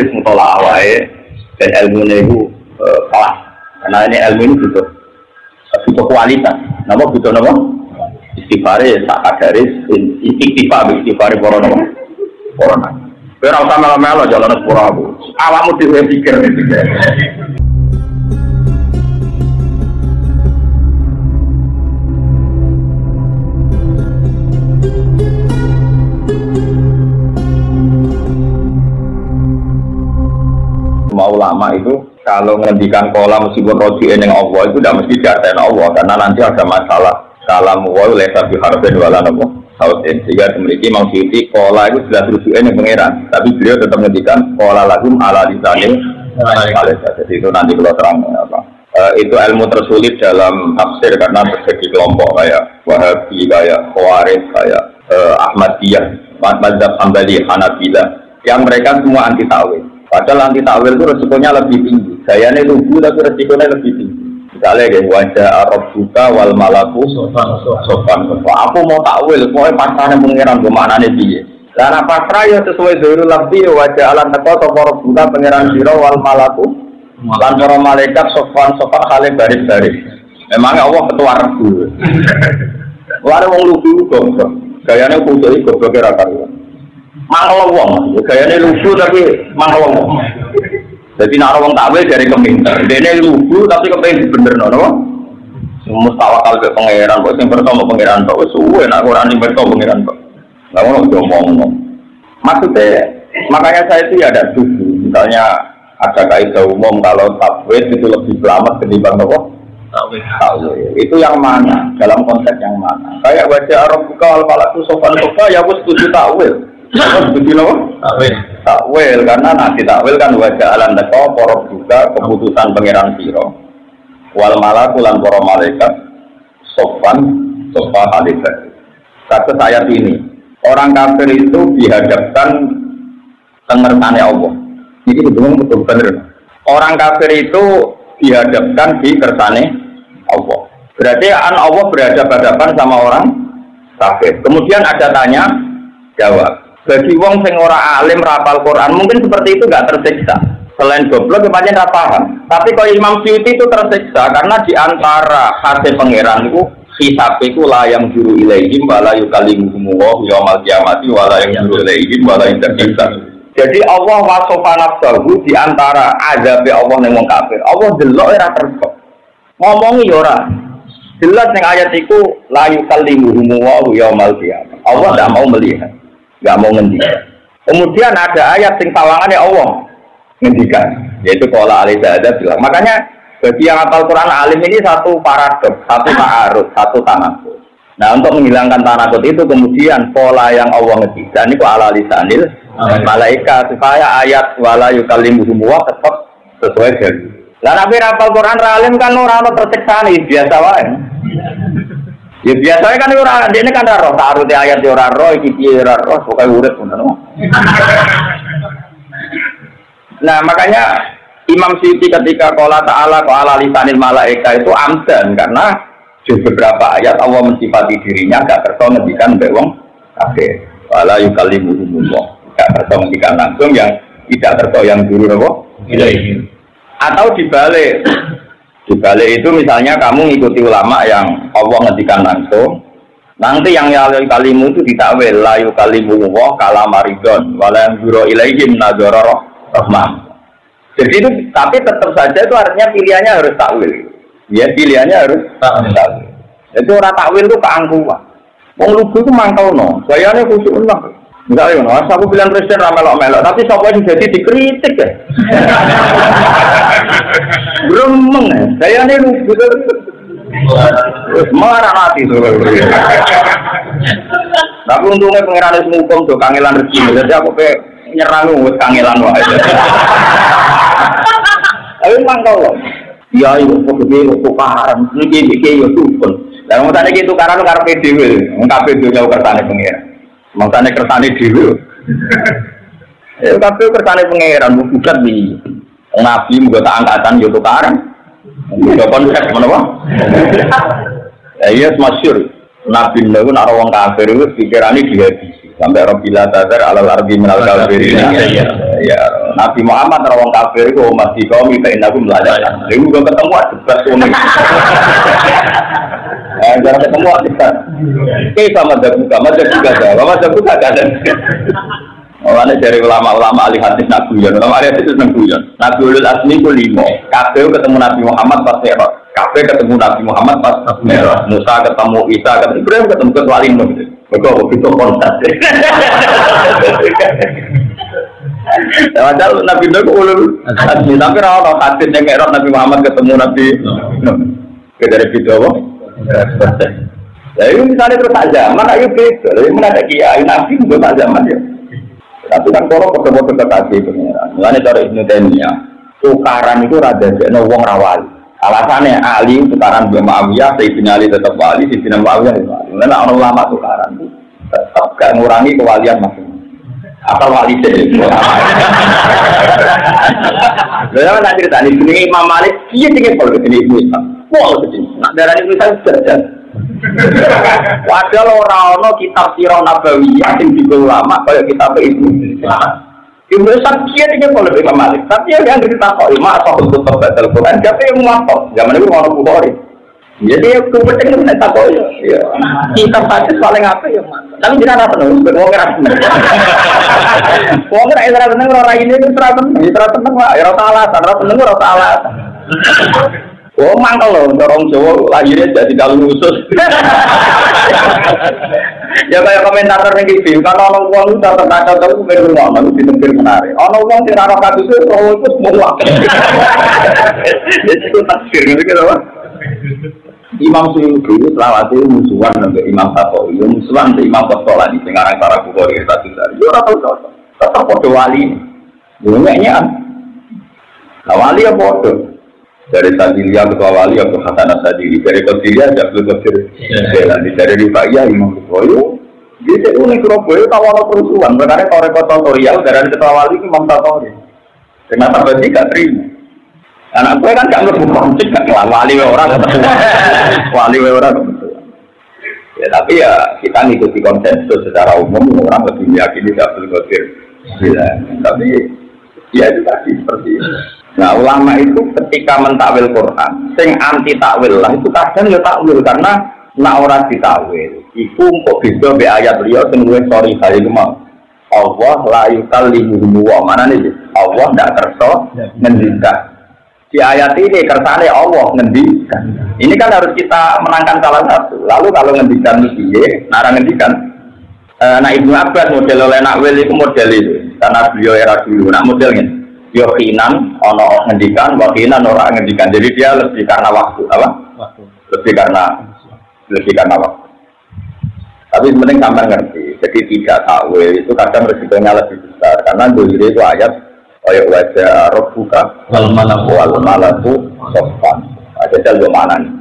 wis mutolak wae dan ilmune iku kelas. Karena ini ilmu ini butuh kualitas. Napa butuh napa? Istighfare sak kadare istighfar para napa? Para nabi. Ora usah melo-melo jalan sepuro aku. Awakmu dhewe pikir. Semua ulama itu kalau menghentikan kolam meskipun roji'in yang Allah itu tidak mesti diartain Allah karena nanti ada masalah kalam wa laysa bi harbin wala napa sautin sehingga memiliki maksudnya kola itu jelas roji'in yang pangeran tapi beliau tetap menghentikan kola lahum ala lisanil jadi itu nanti kalau terang apa itu ilmu tersulit dalam tafsir karena terjadi kelompok kayak Wahabi, kayak Khawarij, kayak Ahmadiyah, Mazhab Hambali, Hanabilah yang mereka semua anti ta'wil. Padahal anti takwil itu resikonya lebih tinggi. Gayanya lugu tapi resikonya lebih tinggi. Misalnya kayak wajah Arab buka wal malaku sopan. Aku mau takwil, mau pasarnya pengiran kemanane dia. Karena pasrah ya sesuai dulu lebih wajah alam teko Arab buka pengiran siro wal malaku. Lan para malaikat sopan hale baris-baris. Memangnya Allah ketua rebu. Wale wong lugu kok. Gayanya kudu iku goblok ra karo. Mangkel wong, gayane lugu tapi mangkel wong. Jadi nek wong takwil dari keminter, dene lugu tapi kepengin dibenerno, napa? Mustawakal ke pangeran, kok sing pertama pangeran kok wis suwe nek ora ning pertama pangeran kok. Lah ngono diomongno. Maksudnya, makanya saya itu ya ada setuju. Misalnya ada kaidah umum kalau takwil itu lebih selamat ketimbang apa? Takwil. Itu yang mana? Dalam konteks yang mana? Kayak wajah Arab buka al-malaku sopan sofa ya aku setuju takwil. Setuju loh? Takwil karena nanti takwil kan wajah alam teko porok juga keputusan pangeran siro wal malaku lan para malaikat sofa halibat. Kata ayat ini orang kafir itu dihadapkan pengertiannya Allah. Ini betul benar. Orang kafir itu dihadapkan di kersane Allah. Berarti Allah berhadapan-hadapan sama orang kafir. Kemudian ada tanya jawab. Bagi wong sing ora alim rapal Quran mungkin seperti itu enggak tersiksa. Selain goblok kepancen ra paham. Tapi kalau Imam Suyuti itu tersiksa karena di antara hati pangeran itu hisab itu la yang juru ilaihim wala yukallimuhum wa yaumil qiyamati wala yang juru ilaihim wala yukallimuhum. Jadi Allah wasofa nafsahu di antara azab Allah ning wong kafir. Allah delok ora terkok. Ngomongi ya ora. Jelas ning ayat iku la yukallimuhum wa yaumil qiyamah. Allah tidak mau melihat. Nggak mau ngendikan. Kemudian ada ayat sing sawangannya Allah ngendikan, yaitu qala alaihi bilang. Makanya bagi yang hafal Quran alim ini satu paradoks, satu ta'arud, satu tanakut. Nah untuk menghilangkan tanakut itu kemudian pola yang Allah ngendikan itu ala lisanil malaikat supaya ayat wala yukallimuhum wa tetap sesuai dengan. Lah nabi hafal Quran alim kan ora ono tersiksa biasa wae. Ya biasanya kan orang ini kan roh taruh di ayat orang roh iki roh pokoke urip ngono. Nah makanya Imam Suyuti ketika qala ta'ala qala lisanil malaika itu amdan karena di beberapa ayat Allah mensifati dirinya gak kersa ngendikan mbek wong kafir. Wala yukallimuhum gak kersa ngendikan langsung yang tidak kersa yang dulu apa? Ilahi. Atau dibalik itu misalnya kamu ngikuti ulama yang Allah ngendikan langsung, nanti yang kalimu itu ditakwil la yukalimu wa kalamaridon wala yanzuru ilaihim nadzara rahmah. Jadi itu tapi tetap saja itu artinya pilihannya harus takwil. Ya pilihannya harus takwil. Itu ora takwil itu keangkuhan. Wong lugu itu mangkelno, gayane khusyuk enak. Enggak yo, aku bilang presiden ra melok-melok, tapi sapa sing jadi dikritik ya. Gremeng ya, gayane lugu. Marah hati tuh. Tapi untungnya pengiran wis ngukum do kangelan rezeki. Jadi aku pe nyerang wis kangelan wae. Ayo mangkal loh. Ya yo kok dhewe tukaran, iki yo tukun. Lah wong tane iki tukaran karo dhewe, wong kabeh donya kersane pengiran. Maksane kersane dhewe. Ya kabeh kersane pengiran bukan di Nabi muga angkatan yo tukaran. Muga konsep menapa? Ya iya masyhur. Nabi niku nek wong kafir iku pikirane dihabisi. Sampai Rabbila tazar alal ardi minal kafirin. Ya, Nabi Muhammad rawang kafir itu masih kaum itu aku belajar. Lalu gue ketemu debat suami. Jangan ketemu debat. Sama juga ada. Makanya dari ulama-ulama ahli hadis nak guyon, ulama ahli hadis itu seneng guyon. Nabi Ulul Azmi itu 5. Kafir ketemu Nabi Muhammad pas Mi'raj. Kafir ketemu Nabi Muhammad pas Mi'raj. Musa ketemu Isa, ketemu Ibrahim ketemu kecuali gitu. Begitu kontak. Padahal Nabi Nuh Ulul Azmi, tapi orang hadis yang Mi'raj Nabi Muhammad ketemu Nabi Nuh. Dari video apa? Jadi misalnya terus aja, mana itu beda. Jadi mana ada kiai Nabi itu tak zaman ya. Tapi kan kalau foto-foto kekasih pengiran, mulanya cara Ibnu Taimiyah, tukaran itu rada jeno wong rawali. Alasannya Ali tukaran dengan Muawiyah, Sayyidina Ali tetap wali, Sayyidina Muawiyah itu wali. Karena orang lama tukaran itu tetap gak ngurangi kewalian masing-masing. Apa wali sih? Lalu nak cerita ni, ini Imam Malik, dia tinggal kalau kesini Ibnu Ishaq. Wah, kesini. Nak darah Ibnu Ishaq sudah. Padahal orang-orang kitab Sirah Nabawiyah yang juga ulama kayak kitab Ibnu Ishaq dia tinggal kalau Imam Malik. Tapi dia yang cerita kok Imam atau untuk baca Al-Quran. Siapa yang mengatok? Zaman itu orang Bukhari. Jadi kepentingan itu tak kok ya. Kitab hadis paling apa ya mas? Tapi jangan apa nih? Berwongkar. Wongkar Isra tenang orang ini Isra tenang lah. Ya rasa alasan, rasa tenang rasa alasan. Oh mangkel loh, dorong Jawa lahirnya jadi kalung khusus. Ya kayak komentator yang gitu, kan orang uang itu terkacau tahu berumah, lalu ditempir menarik. Orang uang tidak ada kasus itu, orang itu semua. Jadi itu tafsir gitu apa? Imam Suyuti itu selawat itu musuhan dengan Imam Syafi'i, musuhan dengan Imam Qahtolani di pengarang para Bukhari kita sudah. Dia orang tahu tetap bodoh wali, bunganya. Nah wali ya bodoh. Dari Sadiliyah ketua wali Abdul Hasan As-Sadili, dari Qadiriyah Abdul Qadir, dari Rifaiyah Imam Bukhari. Jadi unik Surabaya tahu perusuhan, karena kalau rekotorial dari ketua wali Imam Syafi'i. Ternyata berarti gak terima. Anak gue kan gak ngebuka gak wali orang wali orang ya tapi ya kita ngikuti konsensus secara umum orang lebih meyakini Abdul Qadir. Tapi ya itu tadi seperti itu. Nah ulama itu ketika mentakwil Quran, sing anti takwil lah itu kadang ya takwil karena nak ora ditakwil. Iku kok bisa be ayat beliau sing luwih sorry saya itu mau. Allah la yukallimuhu wa mana nih? Allah tidak kerso ngendikan. Di ayat ini kersane Allah ngendikan. Ini kan harus kita menangkan salah satu. Lalu kalau ngendikan piye? Nara ngendikan. Nah Ibnu Abbas model oleh nakwil itu model itu karena beliau era dulu. Nah modelnya yokinan ono ngendikan, wakinan orang ngendikan. Jadi dia lebih karena waktu, apa? Waktu. Lebih karena waktu. Tapi sebenarnya sampai ngerti. Jadi tidak takwil itu kadang resikonya lebih besar karena dulu itu ayat ayat wajah Rabbuka wal malaku sopan. Ada dua mana nih?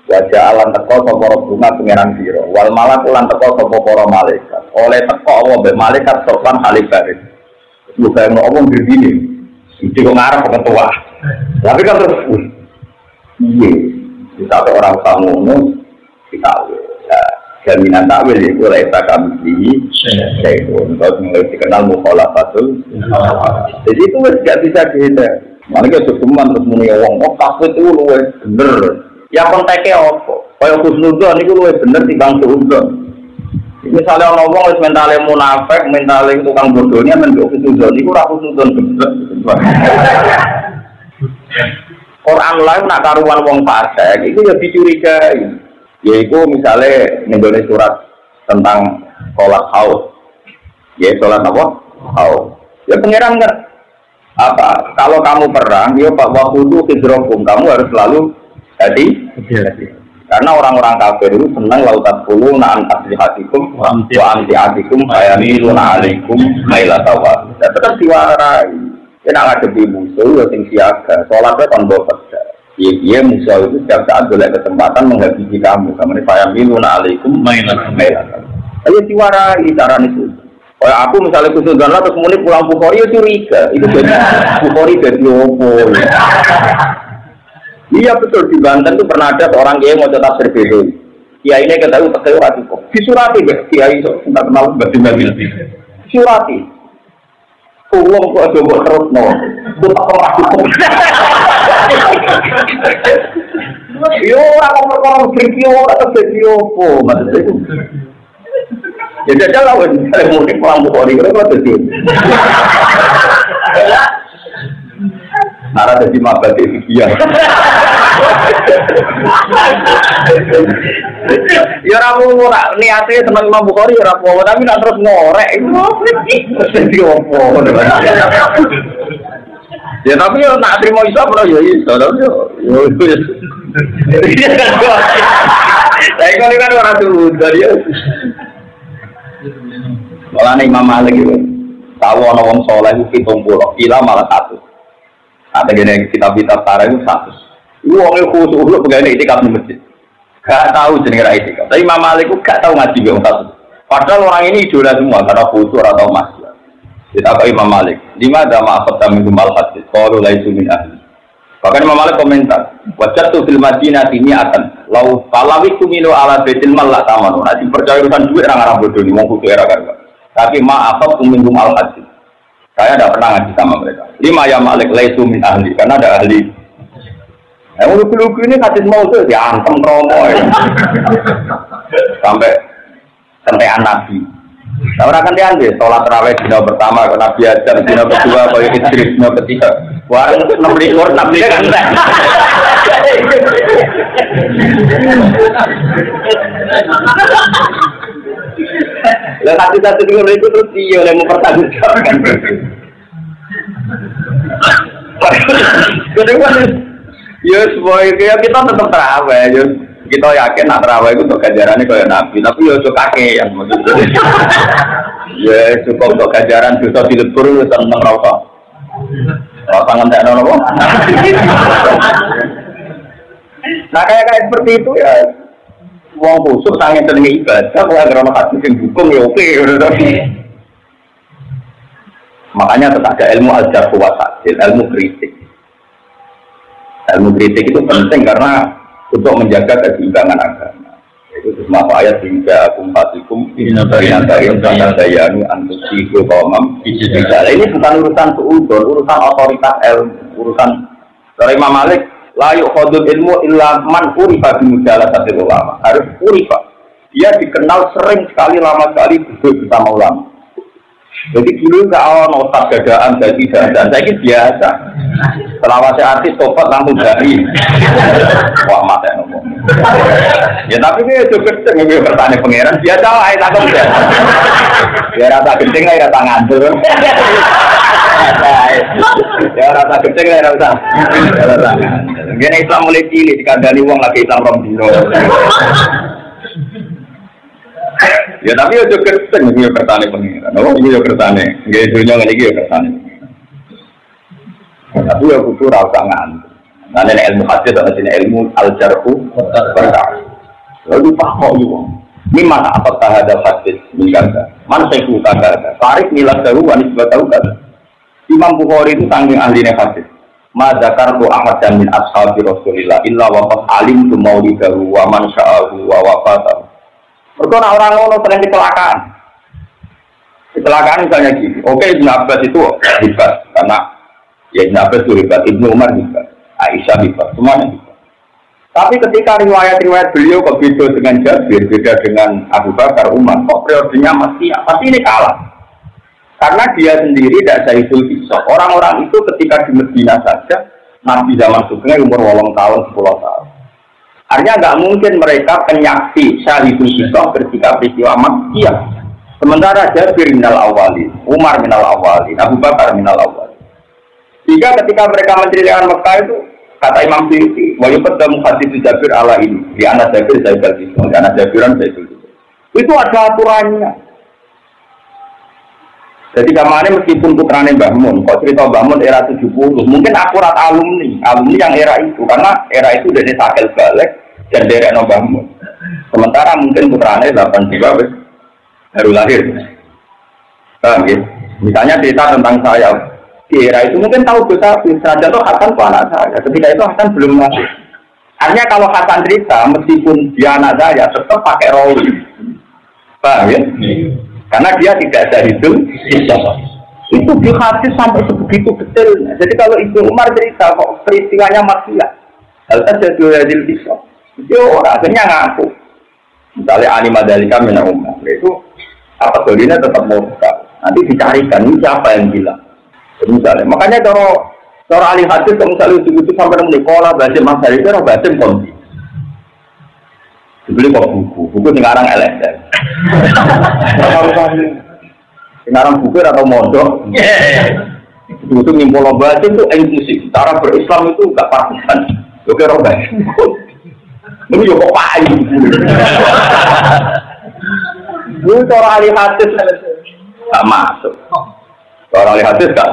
Wajah alam teko sapa Rabbuna pengeran sira. Wal malaku lan teko sapa para malaikat. Oleh teko Allah be malaikat sopan halibarin. Bukan ngomong begini. Itu kok ngarep ketua. Tapi kan terus iya. Kita orang tamu kita jaminan takwil itu laisa kami saya itu untuk mulai dikenal mukhalafatul. Jadi itu tidak bisa dihindari. Makanya sesuman terus muni wong takwil itu luwih bener. Ya konteknya apa? Kaya khusnudzon itu luwih bener timbang suudzon. Misalnya orang ngomong wis mentale munafik, mentale tukang bodohnya menjuk khusnudzon iku ora khusnudzon bener. Quran lain nak karuan wong fasik itu ya dicurigai. Yaitu misalnya mengenai surat tentang sholat haud, ya sholat apa? Haud. Ya pengiran nggak apa? Kalau kamu perang, ya pak waktu itu hijrokum, kamu harus selalu hati. Karena orang-orang kafir itu senang lautan puluh naan aslihatikum wa amtiatikum ayamilun alaikum mailatawat. Ya tetap diwarai. Ya nak ngadepi musuh, ya sing siaga. Sholatnya kan bawa kerja. Iya musuh itu setiap saat boleh kesempatan menghabisi kamu. Kamu ini saya miluna alaikum mainan. Ayo diwarai cara itu. Kalau aku misalnya kusudon lah terus mulai pulang Bukhari ya curiga. Itu jadi Bukhari dari opo. Iya betul di Banten itu pernah ada seorang kiai mau tetap berbeda. Kiai ini ketahui pakai urati kok. Disurati kiai tidak kenal bagaimana surati. Pulang kok aja mbok terusno. Ku tak ora. Yo ora kok perkara iki ora terjadi opo, maksud itu. Ya jajal lah wis mungkin pulang Bukhari kok terjadi. Nara jadi mabad fikih. Ya ora ora niate seneng Imam Bukhari ora apa tapi nak terus ngorek jadi opo. Ya tapi yo nak trimo iso ora ya iso yo. Saya kan ora tuh dari ya. Mulane Imam Malik itu tahu ana wong saleh itu 70, kila malah 1. Ada gini kitab-kitab Tara itu 100. Wong khusus pegawai itikaf di masjid. Gak tahu jenenge ra itikaf. Tapi Imam Malik itu gak tahu ngaji wong 100. Padahal orang ini idola semua karena khusus atau masjid. Kita Imam Malik, lima ada ma'afat kami kumal hadis. Qalu laisu min ahli. Bahkan Imam Malik komentar, wajatu fil Madinah ini akan lau falawitu minu ala baitil mal la tamanu. Nanti percaya urusan duit orang bodoh ni wong kudu era kan. Tapi ma'afat minhum al hadis. Saya tidak pernah ngaji sama mereka. Lima ya Malik laisu min ahli karena ada ahli. Yang lugu-lugu ini hadis mau tuh diantem kromo ya. Sampai Nabi. Nah, orang kan diambil sholat tarawih dina pertama, Nabi ajar dina kedua, kaya Idris dina ketiga. Warung 6 kan. Lah satu dengar itu terus dia yang mempertanggungjawabkan. Kedua, ya semuanya kita tetap tarawih, ya. Kita yakin nak terawih itu untuk ganjarannya kayak Nabi, tapi ya untuk kakek yang maksudnya. Ya cukup untuk ganjaran dosa dilebur itu tentang rasa. Rasa ngentek nopo. Nah kayak seperti itu ya. Wong khusus sangat seneng ibadah, kalau ada orang hadis yang hukum ya oke. Makanya tetap ada ilmu al-jarh wa ta'dil, ilmu kritik. Ilmu kritik itu penting karena untuk menjaga keseimbangan agama. Itu semua ayat hingga kumpatikum binatayun dayanu antusiku kaumam. Ini bukan urusan seudon, urusan otoritas ilmu, urusan dari Imam Malik. Layu khudud ilmu illa man urifa bimujalasatil ulama. Harus urifa. Dia dikenal sering sekali, lama sekali duduk bersama ulama. Jadi dulu nggak ono otak gadaan jadi dan saya ini biasa. Setelah saya artis topat langsung dari. Wah mata ngomong. Ya tapi ini juga gede pertanyaan pangeran biasa lah itu aku udah. Ya rasa gede nggak ya rasa ngantur. Ya rasa gede nggak ya rasa. Gini Islam mulai cilik dikandani uang lagi Islam rombino. Ya tapi yo kerteng iki kertane pengiran. Oh iki yo kertane. Nggih dunya ngene iki yo kertane. Tapi yo kudu ra usah ngantuk. Nah nek ilmu hadis atau ilmu al-jarhu berkah. Lalu paham yo. Ini mana apa tahadal hadis mengkata. Man sayku kata. Tarik milas daru wa nisbatahu kata. Imam Bukhari itu saking ahline hadis. Ma zakartu ahadan min ashabi Rasulillah illa wa qad alimtu maulidahu wa man sya'ahu wa wafatahu. Karena orang ngono sering kecelakaan. Kecelakaan misalnya gini. Oke, Ibn Abbas itu hebat karena ya Ibn Abbas itu hebat, Ibnu Umar hebat, Aisyah hebat, semuanya hebat. Tapi ketika riwayat-riwayat beliau kok beda dengan Jabir, beda dengan Abu Bakar, Umar, kok periodenya pasti ini kalah. Karena dia sendiri tidak Zaidul Kisah. Orang-orang itu ketika di Medina saja, Nabi zaman Sugeng umur 8 tahun, 10 tahun. Artinya nggak mungkin mereka penyaksi syahidul kisah ketika peristiwa Makkiyah. Sementara Jabir minal awalin, Umar minal awalin, Abu Bakar minal awalin. Jika ketika mereka menceritakan Mekah itu, kata Imam Suyuti, wa yuqaddamu hadits Jabir ala ini, di anak Jabir Zaidul Kisah, di anak Jabiran Zaidul Kisah. Itu ada aturannya. Jadi kemarin meskipun putrane Mbah Mun, kok cerita Mbah Mun era 70, mungkin akurat alumni yang era itu, karena era itu dari Sakil Balik dan dari Mbah Mun. Sementara mungkin putrane 82 baru lahir. Paham ya? Misalnya cerita tentang saya di era itu mungkin tahu dosa saja tuh Hasan itu anak saya. Ketika itu Hasan belum lahir. Artinya kalau Hasan cerita meskipun dia anak saya tetap pakai rawi. Paham ya? Karena dia tidak ada hidup, Itu di hadis sampai sebegitu detailnya. Jadi kalau Ibnu Umar cerita kok peristiwanya maksiat, hal terjadi hadil bisa. Itu orang akhirnya ngaku. Misalnya anima dalika mina Umar itu apa dolinya tetap mau buka. Nanti dicarikan ini siapa yang bilang. Jadi misalnya, makanya kalau ahli hadis kalau misalnya ujuk-ujuk sampai menikola basim masal itu orang basim konti. Dibeli kok buku sekarang LSM. Sekarang buku atau mondok, itu nyimpul lomba itu musik. Cara berislam itu gak partisan. Oke, robek. Ini juga kok payu. Itu cara ahli hadis gak masuk. Orang ahli hadis kan?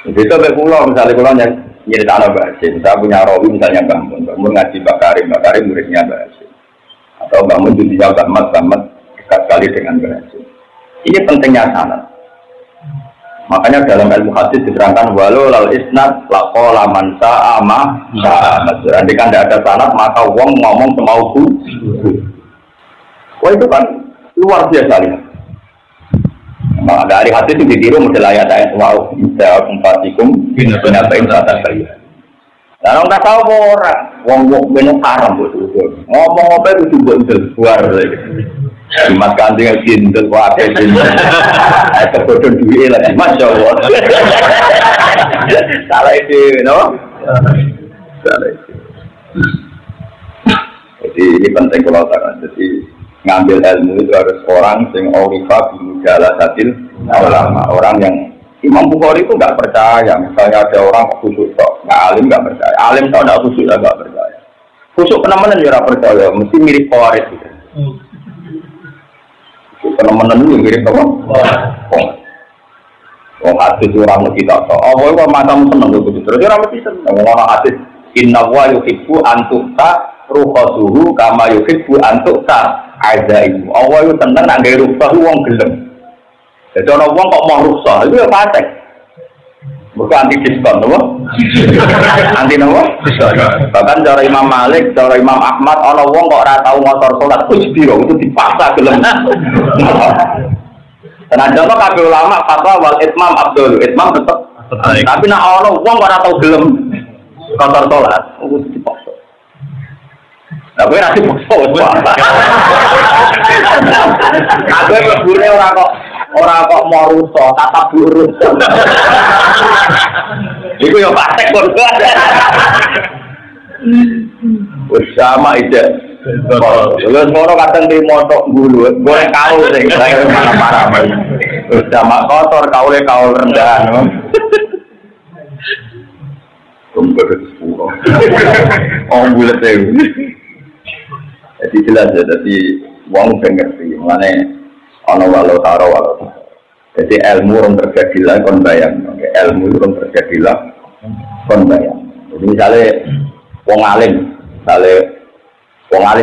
Itu sampai pulau misalnya pulaunya nyari tanah basin. Saya punya rawi misalnya bangun ngaji Bakarim muridnya basin. Atau bangun judicial Bahmat dekat sekali dengan berhasil. Ini pentingnya sanad. Makanya dalam ilmu hadis diterangkan walau lal isnad laqala man sa'a ma sa'a. Andai kan tidak ada sanad maka wong ngomong semauku. Wah itu kan luar biasa lihat. Nah, dari hadis itu ditiru model ayat wow bisa kumpatikum binatain saat kalian. Nah, orang tak tahu orang, wong minum haram betul. Ngomong apa itu juga luar. Mas kanting yang cinta, wae cinta. Kebodohan duit lagi, masya Allah. Salah itu, no? Salah itu. Jadi ini penting kalau tak. Jadi ngambil ilmu itu harus orang yang orifa bimujala satil ulama, orang yang Imam Bukhari itu nggak percaya, misalnya ada orang khusyuk kok, nggak alim nggak percaya, alim kalau nggak khusyuk nggak percaya, khusyuk penemenan juga percaya, mesti mirip Khawarij gitu. Penemenan itu mirip apa? Orang hadis orang mesti tak tahu, oh itu macam seneng gitu, terus orang mesti seneng, orang hadis inna wa yuhibbu antukta rukhasuhu kama yuhibbu antukta azaimu, Allah itu seneng nggak rukhsah uang gelem. Jadi orang kok mau rusak, itu ya fasik. Bukan anti diskon, apa? Anti apa? Bahkan cara Imam Malik, cara Imam Ahmad, orang kok ora tau motor sholat, itu dipaksa gelem. Dan ada kabeh ulama fatwa wal itmam abdul, itmam tetap. Tapi nak orang kok ora tau gelem motor sholat, itu dipaksa. Tapi nanti dipaksa. Kabeh lebure orang kok mau rusak, tatap buruk. Itu yang pasek pun. Bersama ide. Lalu semua kadang di motor bulu, boleh kau sih, saya mana parah. Bersama kotor, kau rendah. Tunggu sepuluh. Oh bulat deh. Jadi jelas ya, jadi uang dengar sih, mana? Ono walau taro. Jadi ilmu orang terjadilah kon bayang. Ilmu orang terjadilah kon bayang. Jadi misalnya wong alim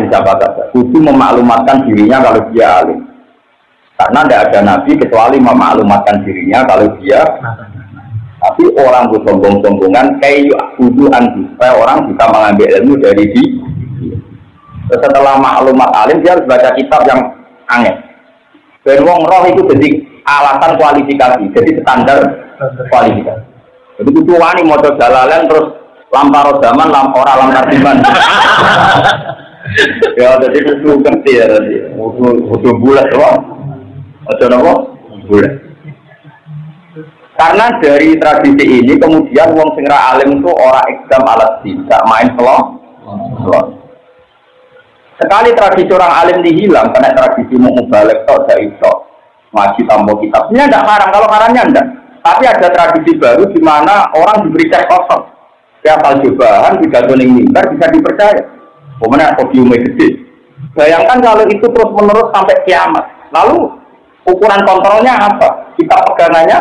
siapa saja, kudu memaklumatkan dirinya kalau dia alim. Karena tidak ada nabi kecuali memaklumatkan dirinya kalau dia. Tapi orang bersombong-sombongan kayu kudu anti supaya orang bisa mengambil ilmu dari dia. Setelah maklumat alim dia harus baca kitab yang aneh. Dan wong roh itu jadi alasan kualifikasi, jadi standar kualifikasi. Jadi itu wani modal jalalan terus lampar zaman, lampar iman. Ya jadi itu ngerti ya tadi. Udah bulat loh. Ada apa? Bulat. Karena dari tradisi ini kemudian wong sing ra alim itu ora ekdam alat tidak main selong. Sekali tradisi orang alim dihilang, karena tradisi mau mubalek atau da'iso ngaji tambah kitab. Ini tidak haram, kalau haramnya tidak. Tapi ada tradisi baru di mana orang diberi cek kosong. Siapa jubahan, tidak toning mimbar, bisa dipercaya. Kemudian podiumnya gede. Bayangkan kalau itu terus menerus sampai kiamat. Lalu ukuran kontrolnya apa? Kitab pegangannya?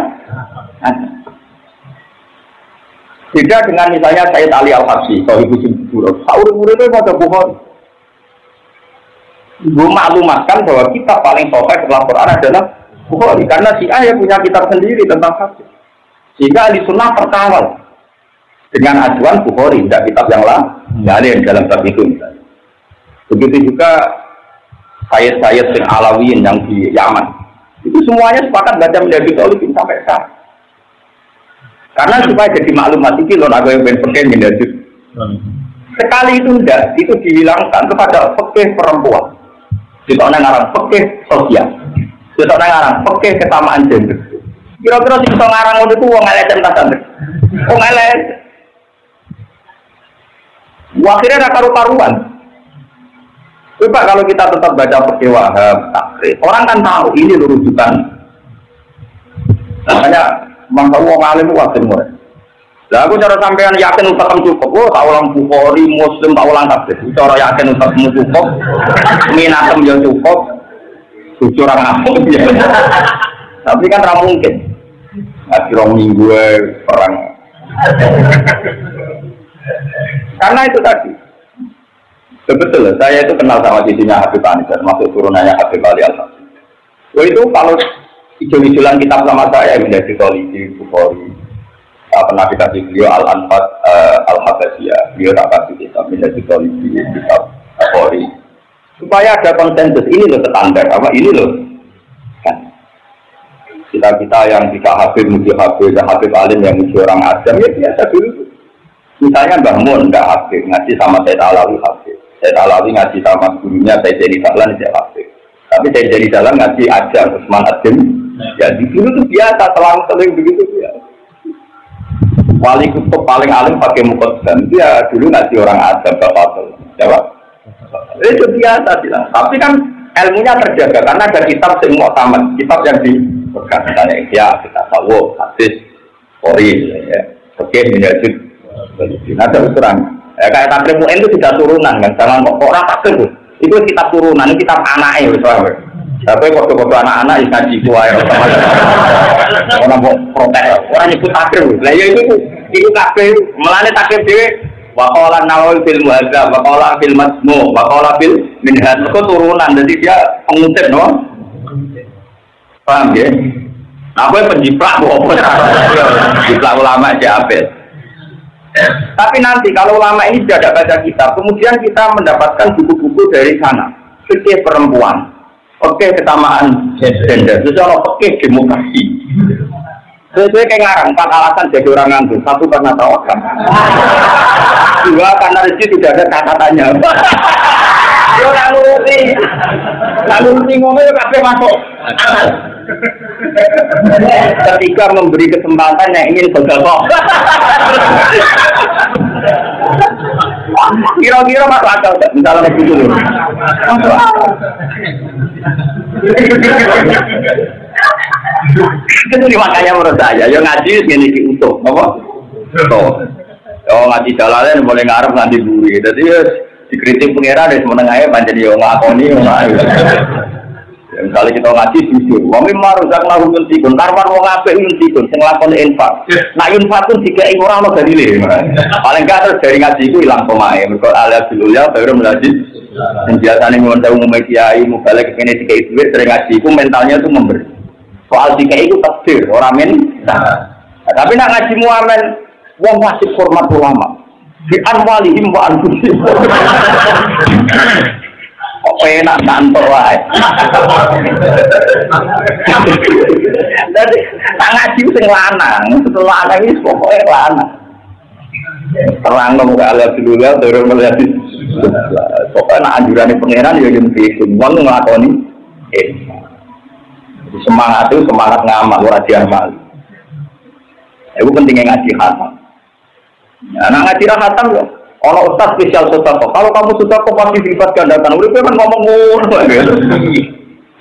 Beda dengan misalnya Sayyid Ali Al-Habsyi, Sohibu Simbudur. Sauri-uri itu ada Bukhari. Gue maklumatkan bahwa kitab paling sahih setelah Quran adalah Bukhari, karena Syiah ya punya kitab sendiri tentang hadis. Sehingga ahli sunnah terkawal dengan ajuan Bukhari, tidak kitab yang lain, nggak ada yang dalam bab itu misalnya. Begitu juga Sayyid-sayyid sing Alawiyin yang di Yaman. Itu semuanya sepakat baca menjadi Tolibin sampai sekarang. Karena supaya jadi maklumat ini loh, aku yang pengen menjadi. Sekali itu enggak, itu dihilangkan kepada fikih perempuan. Kita ngarang fikih sosial. Kita ngarang fikih kesamaan gender. Kira-kira sing iso ngarang ngono iku wong elek ten tasan. Wong elek. Akhirnya ra karu-karuan. Coba kalau kita tetap baca fikih Wahhab, takrif, orang kan tahu ini rujukan. Makanya mangsa wong alim wae semua. Lah aku cara sampean yakin utek cukup, tak ulang Bukhari, Muslim, tak ulang kabeh. Cara yakin utekmu cukup, minatem yo cukup, jujur ora ngapuk ya. Tapi kan ra mungkin. Ngaji rong minggu perang. Karena itu tadi. Betul, saya itu kenal sama cucunya Habib Anis, termasuk turunannya Habib Ali Al-Habib. Itu kalau hijau-hijauan kitab sama saya menjadi Tolibin, Bukhari. Pernah dikasih beliau Al-Anfat Al-Habasiyah, beliau tak kasih kitab menjadi Tolibin, kitab Bukhari. Supaya ada konsensus, ini loh standar, apa ini loh. Kan. Kita yang tidak Habib, muji Habib, Habib Alim yang muji orang Adam, ya biasa dulu. Misalnya Mbah Mun, enggak Habib, ngaji sama Sayyid Alawi Habib. Sayyid Alawi ngaji sama gurunya Sayyid Jadi Dahlan, Sayyid Habib. Tapi Sayyid Jadi Dahlan ngaji Adam, Usman Adim. Ya di dulu itu biasa, selang-seling begitu biasa. Wali kutub paling alim pakai mukodzam, dia dulu ngaji orang Adam, Bapak jawab. Itu biasa bilang. Tapi kan ilmunya terjaga, karena ada kitab semua tamat, kitab yang dipegang. Misalnya ya, kita tahu, hadis, Qori, ya, oke, menjadi. Nah, terus terang. Kayak takrib UN itu sudah turunan kan, jangan kok orang takrib itu kitab turunan, ini kitab anaknya, misalnya. Tapi waktu-waktu anak-anak yang ngaji kuai, orang mau protes, orang nyebut takrib. Lah ya itu takrib, melane takrib dia. Waqala Nawawi fil Muhadzab, waqala fil Majmu', waqala fil Minhaj, itu turunan, jadi dia pengutip, no? Paham ya? Apa penjiplak, penjiplak ulama aja apa? Tapi nanti kalau ulama ini tidak baca kitab, kemudian kita mendapatkan buku-buku dari sana, fikih perempuan, fikih kesamaan gender, terus kalau fikih demokrasi. Sesuai kayak ngarang, 4 alasan jadi orang nganggur. 1 karena tawakal, 2 karena rezeki sudah ada catatannya. Yo nggak ngomong yo kabeh masuk. Ketika memberi kesempatan yang ingin bergabung. Kira-kira masuk akal, misalnya begitu loh. Masuk akal. Itu makanya menurut saya, yo ngaji ini utuh, apa? Utuh. Yo ngaji jalanan boleh ngarep nanti buri. Jadi dikritik pengira dari menengahnya panjang yo ngakoni yo ngayu. Misalnya kita ngaji jujur, wong iki marusak lagu mentikun, karwan wong apik mentikun sing lakon infak. Nah infak pun dikai ora ono dalile. Paling gak terus dari ngaji iku ilang pemae. Mergo alias dulunya baru melajis. Biasane ngono umum kiai mubalek kene dikai duit sering ngaji iku mentalnya tuh memberi. Soal dikai iku takdir, ora men. Tapi nak ngaji muamen wong wajib hormat ulama. Di anwalihim wa anfusihim. Kok enak kantor wae. Dadi tak ngaji sing lanang, setelah lanang wis pokoke lanang. Terang nang ala dulu ya, terus melihat pokoknya anjurane pangeran ya yen pisun wong nglakoni semangat itu semangat ngamal ora diamal. Itu pentingnya ngaji khatam. Ya, nah ngaji khatam yo ono ustaz spesial sodako. Kalau kamu sodako pasti dilipat gandakan. Udah kan ngomong ngono.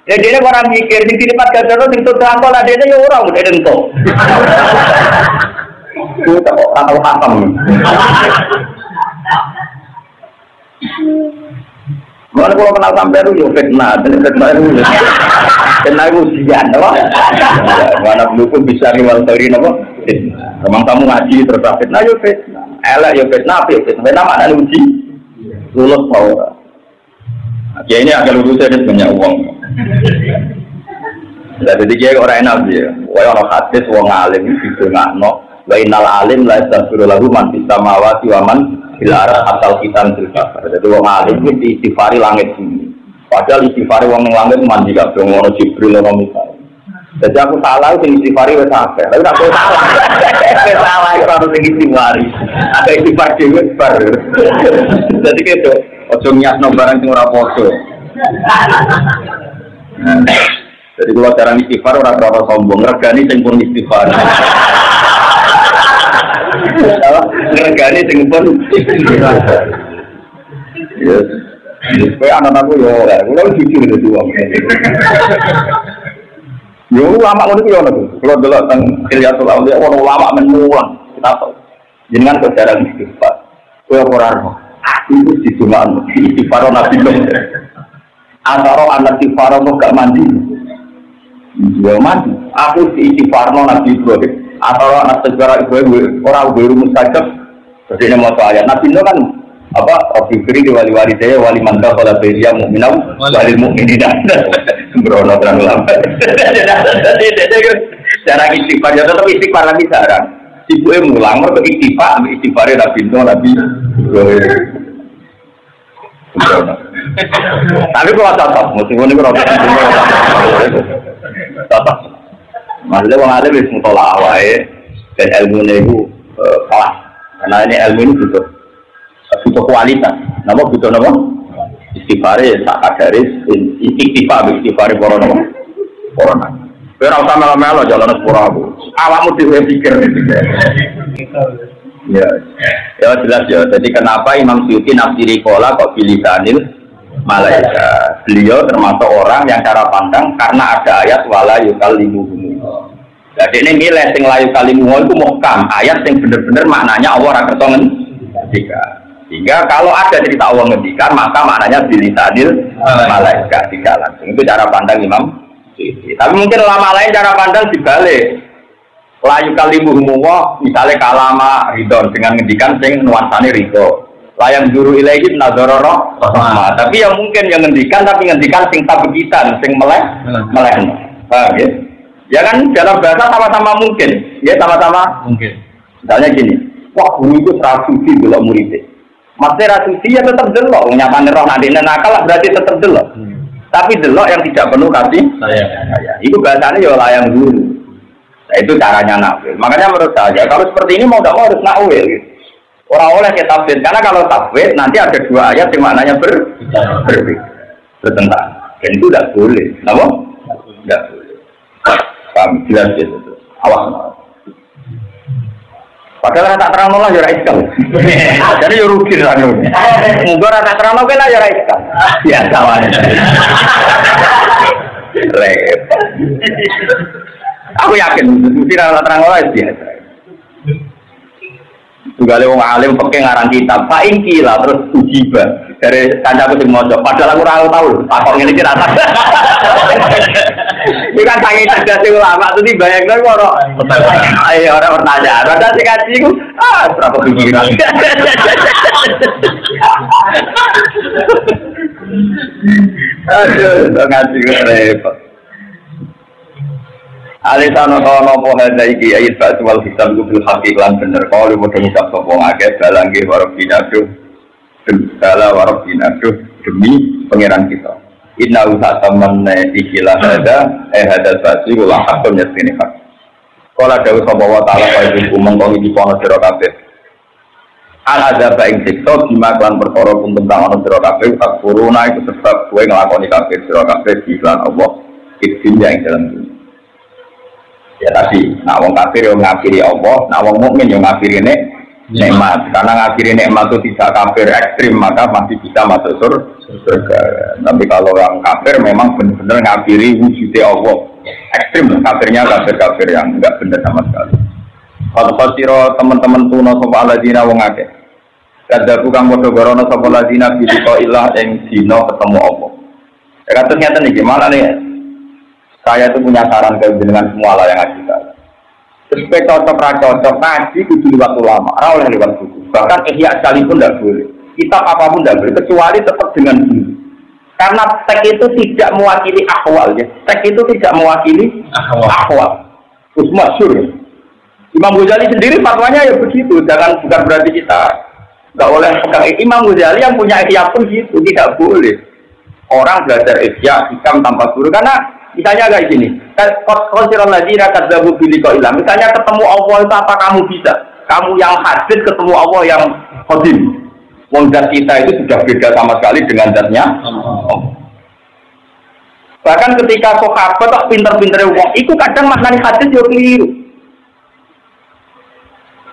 Ya dia orang mikir dilipat gandakan sing sodako lah dia ya ora udah ento. Kita kok tahu khatam. Mana kalau kenal sampai itu, yo fitnah, fitnah itu ujian, apa? Mana belum bisa riwal dari apa? Memang kamu ngaji terus fitnah, yo fitnah, elak yo fitnah, fitnah mana uji, lulus mau. Ya ini agak lulusnya dia punya uang. Jadi dia orang enak dia, orang hadis, orang alim itu nggak no, wainal alim lah astagfirullah man bisa mawati waman. Bilara asal kita berkafir. Jadi orang alim itu diistighfari langit bumi. Padahal istighfar wong ning langit mandi kabeh ngono Jibril ora misal. Jadi aku salah sing istighfar wis akeh. Tapi aku salah. Wis salah ora ono sing istighfar. Ada istighfar dhewe bar. Jadi gitu, ojo nyasno barang sing ora padha. Jadi kalau cara istighfar ora ora sombong, regani sing pun istighfar. Regani sing pun istighfar. Yes. Supaya anak-anakku yo, kalau jujur itu dua. Yo lama ngono ku yo ono. Kalau delok teng Hilyatul Auliya ono lama menulang. Kita tahu. Jenengan kok jarang istighfar. Kowe ora ora. Aku itu dijumaan istighfar Nabi Nuh. Antara anak istighfar kok gak mandi. Yo mandi. Aku istighfar Nabi Ibrahim. Antara anak sejarah Ibrahim ora rumus sajak. Jadi mau ayat Nabi Nuh kan apa fikri wali saya wali mantap pada beria mukminau wali mukminina sembrono terang lambat cara istighfar ya tetap istighfar lagi sekarang ibu mulang mereka istighfar Nabi Nuh Nabi sembrono tapi kalau tetap meskipun ini kalau tetap maksudnya orang alim bisa mutolak awal dan ilmunya itu kelas karena ini ilmu ini butuh kualitas. Nama butuh nama istighfar sakadaris istighfar corona. Ora usah melo-melo jalan sepuro aku. Awakmu dhewe pikir. Ya. Ya jelas ya. Jadi kenapa Imam Suyuti nafsiri qala kok bilisanil malaika. Beliau termasuk orang yang cara pandang karena ada ayat wala yukallimuhum. Jadi ini nilai sing la yukallimuhum itu muhkam, ayat yang benar-benar maknanya Allah ora kersa ngendika. Sehingga kalau ada cerita Allah ngendikan maka maknanya bilisanil malaikat tidak langsung. Itu cara pandang Imam Suyuti. Tapi mungkin ulama lain cara pandang dibalik. Layu kalimuhum wa misalnya kalama ridho dengan ngendikan sing nuansane ridho. Layang juru ilaihi nadzarara rahmah. Tapi yang mungkin yang ngendikan tapi ngendikan sing tabegitan sing meleh. Paham ya? Ya kan dalam bahasa sama-sama mungkin. Ya sama-sama mungkin. Misalnya gini, wah guru itu rasuci delok muridé. Maksudnya rasuci ya tetap delok, nyapane roh nadine nakal berarti tetap delok. Tapi delok yang tidak penuh kasih sayang. Itu bahasanya ya layang guru. Nah, itu caranya nakwil. Makanya menurut saya kalau seperti ini mau tidak mau harus nakwil. Gitu. Orang oleh kita tafsir karena kalau tafsir nanti ada dua ayat yang maknanya bertentangan. Dan itu tidak boleh. Kenapa? Tidak boleh. Kami jelas itu. Awas. Padahal rata terang nolak ya raiskal. Jadi ya rugi terang. Mungkin rata terang nolak lah ya raiskal. Biasa wae. Lep. Aku yakin mesti rata terang nolak biasa. Juga wong alim pakai ngarang kitab. Pak Ingki lah terus ujiba dari kancaku sing maca. Padahal aku ora tahu. Takok ngene iki rata. Ini kan sangi cerdas ulama itu dibayangkan kok ayo orang pertanyaan ada sih kaji itu berapa pikiran aduh ngaji gue repot alisana tono po hada iki ayat batu wal hisab bil haqiqan bener kalau model hisab sopong akeh balangge warabinaduh demi pangeran kita. Inna usaha teman ikilah ada hadal basi ulah hakun yasini hak. Kalau ada usaha bawa taala kayak umum kau di pono serokabe. Al ada baing tiktok dimakan perkara pun tentang ono serokabe. Tak corona itu sebab gue ngelakoni kafe serokabe di iklan Allah. Itu yang dalam dunia. Ya tadi, nak wong kafir yang ngafiri Allah, nak wong mukmin yang ngafiri nikmat. Karena ngafiri nikmat itu tidak kafir ekstrim maka masih bisa masuk surga. Tapi kalau orang kafir memang benar-benar ngafiri wujudnya Allah. Ekstrim kafirnya kafir yang enggak benar sama sekali. Kalau khosiro teman-teman tuno sopa aladina wong akeh. Kada bukan bodoh gorono sopa aladina bidiko ilah yang dino ketemu Allah. Ya kata ternyata nih gimana nih? Saya itu punya saran ke dengan semua lah yang ngaji saya. Supaya cocok ngaji kudu lewat ulama, oleh lewat buku. Bahkan ihya sekalipun tidak boleh. Kitab apapun tidak boleh, kecuali tetap dengan buku. Karena teks itu tidak mewakili akwal, ya. Teks itu tidak mewakili akwal. Terus masyhur. Imam Ghazali sendiri fatwanya ya begitu. Bukan berarti kita nggak boleh pegang. Imam Ghazali yang punya ihya pun gitu, tidak boleh. orang belajar ihya hikam tanpa guru karena misalnya kayak gini. Qasiral ladzina kadzabu bi liqa'illah. Misalnya ketemu Allah itu apa kamu bisa? Kamu yang hadis ketemu Allah yang qadim. Wong zat kita itu sudah beda sama sekali dengan zatnya Allah. Bahkan ketika sahabat kok pinter-pintere wong, itu kadang maknane hadis yo keliru.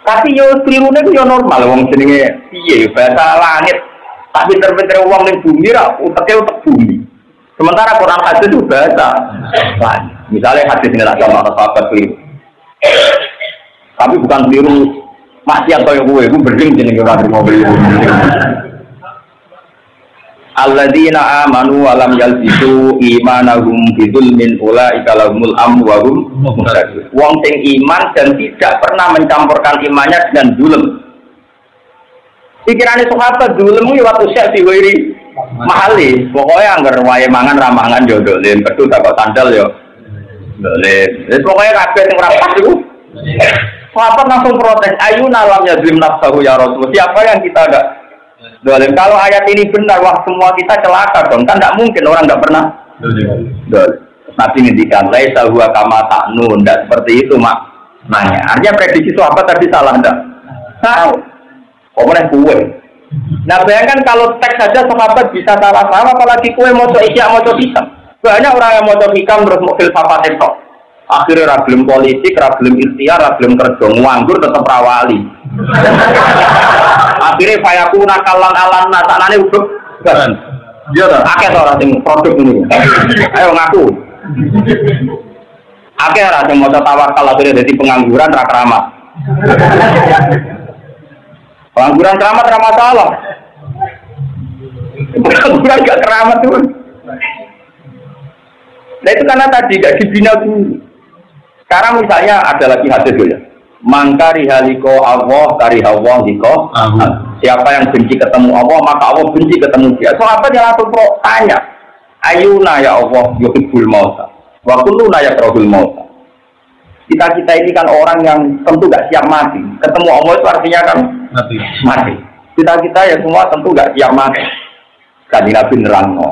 Tapi yo kelirune yo normal wong jenenge piye bahasa langit. Tak pinter-pintere wong ning bumi ra uteke utek bumi. Sementara Quran hadis itu bahasa langit. Misalnya hadis ini tak sama sahabat keliru. Tapi bukan keliru maksiat kaya kowe, iku berding jenenge ora terima keliru. Alladzina amanu wa lam yalbisu imanahum bidzulmin ulaika lahumul amnu wa hum muhtadun. Wong sing iman dan tidak pernah mencampurkan imannya dengan zulm. Pikirane sahabat zulm iki waktu syek diwiri mahali. Pokoke anggar wae mangan ra mangan yo dolim, kedhu tak kok sandal yo dolim. Wis pokoke kabeh sing ora pas iku. Sahabat langsung protes, ayuna lam yazlim nafsahu ya Rasul. Siapa yang kita ada dolim? Kalau ayat ini benar, wah semua kita celaka dong. Kan tidak mungkin orang tidak pernah dolim. Nabi ngendikan, laisa huwa kama ta'nun. Tidak seperti itu mak. Nanya. Artinya prediksi itu apa tadi salah enggak? Tahu. Kok boleh kue? Nah bayangkan kalau teks saja sahabat bisa salah sama, apalagi kue mau isya mau hikam. Banyak orang yang mau hikam terus mau filsafat itu. Akhirnya ragilum politik, ragilum ikhtiar, ragilum kerja, nganggur tetap rawali. Akhirnya fayaku nakalan alan nasanane udah kan? Dia dah. Akeh orang sing produk ini. Ayo ngaku. Akeh orang sing mau tawakal akhirnya jadi pengangguran ra keramat. Pengangguran keramat ra masalah. Pengangguran gak keramat tuh. Nah itu karena tadi gak dibina dulu. Sekarang misalnya ada lagi hadis ya. Mangkari haliko Allah, kari Allah liko. Siapa yang benci ketemu Allah, maka Allah benci ketemu dia. Sahabat yang langsung tanya, ayuna ya Allah yuhibbul mauta, wa kulluna yakrahul mauta. Kita ini kan orang yang tentu gak siap mati. Ketemu Allah itu artinya kan mati. Kita ya semua tentu gak siap mati. Kanjeng Nabi nerangno.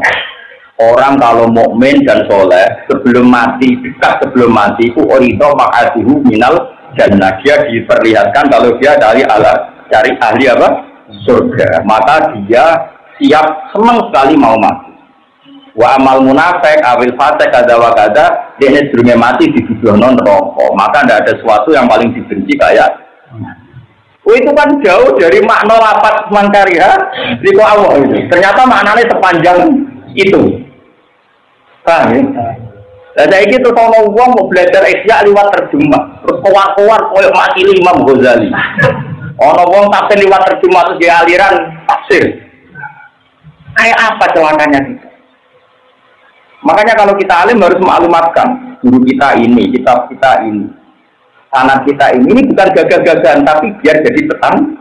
Orang kalau mukmin dan soleh sebelum mati, dekat sebelum mati itu orido makasihu minal jannah. Dia diperlihatkan kalau dia cari ahli apa? Surga. Maka dia siap senang sekali mau mati. Wa amal munafik awil fasik kada wa kada dia sebelumnya mati diduduhno neraka. Maka tidak ada sesuatu yang paling dibenci kayak itu kan jauh dari makna lafaz mangkariha liko Allah itu. Ternyata maknanya sepanjang itu. Paham ya? Lah saiki terus ana wong mau belajar ihya liwat terjemah. Terus kowar-kowar koyo mati Imam Ghazali. Ana wong tafsir liwat terjemah terus dia aliran tafsir. Kayak apa celakanya kita? Makanya kalau kita alim harus maklumatkan guru kita ini, kitab kita ini, sanad kita ini bukan gagah-gagahan tapi biar jadi petang.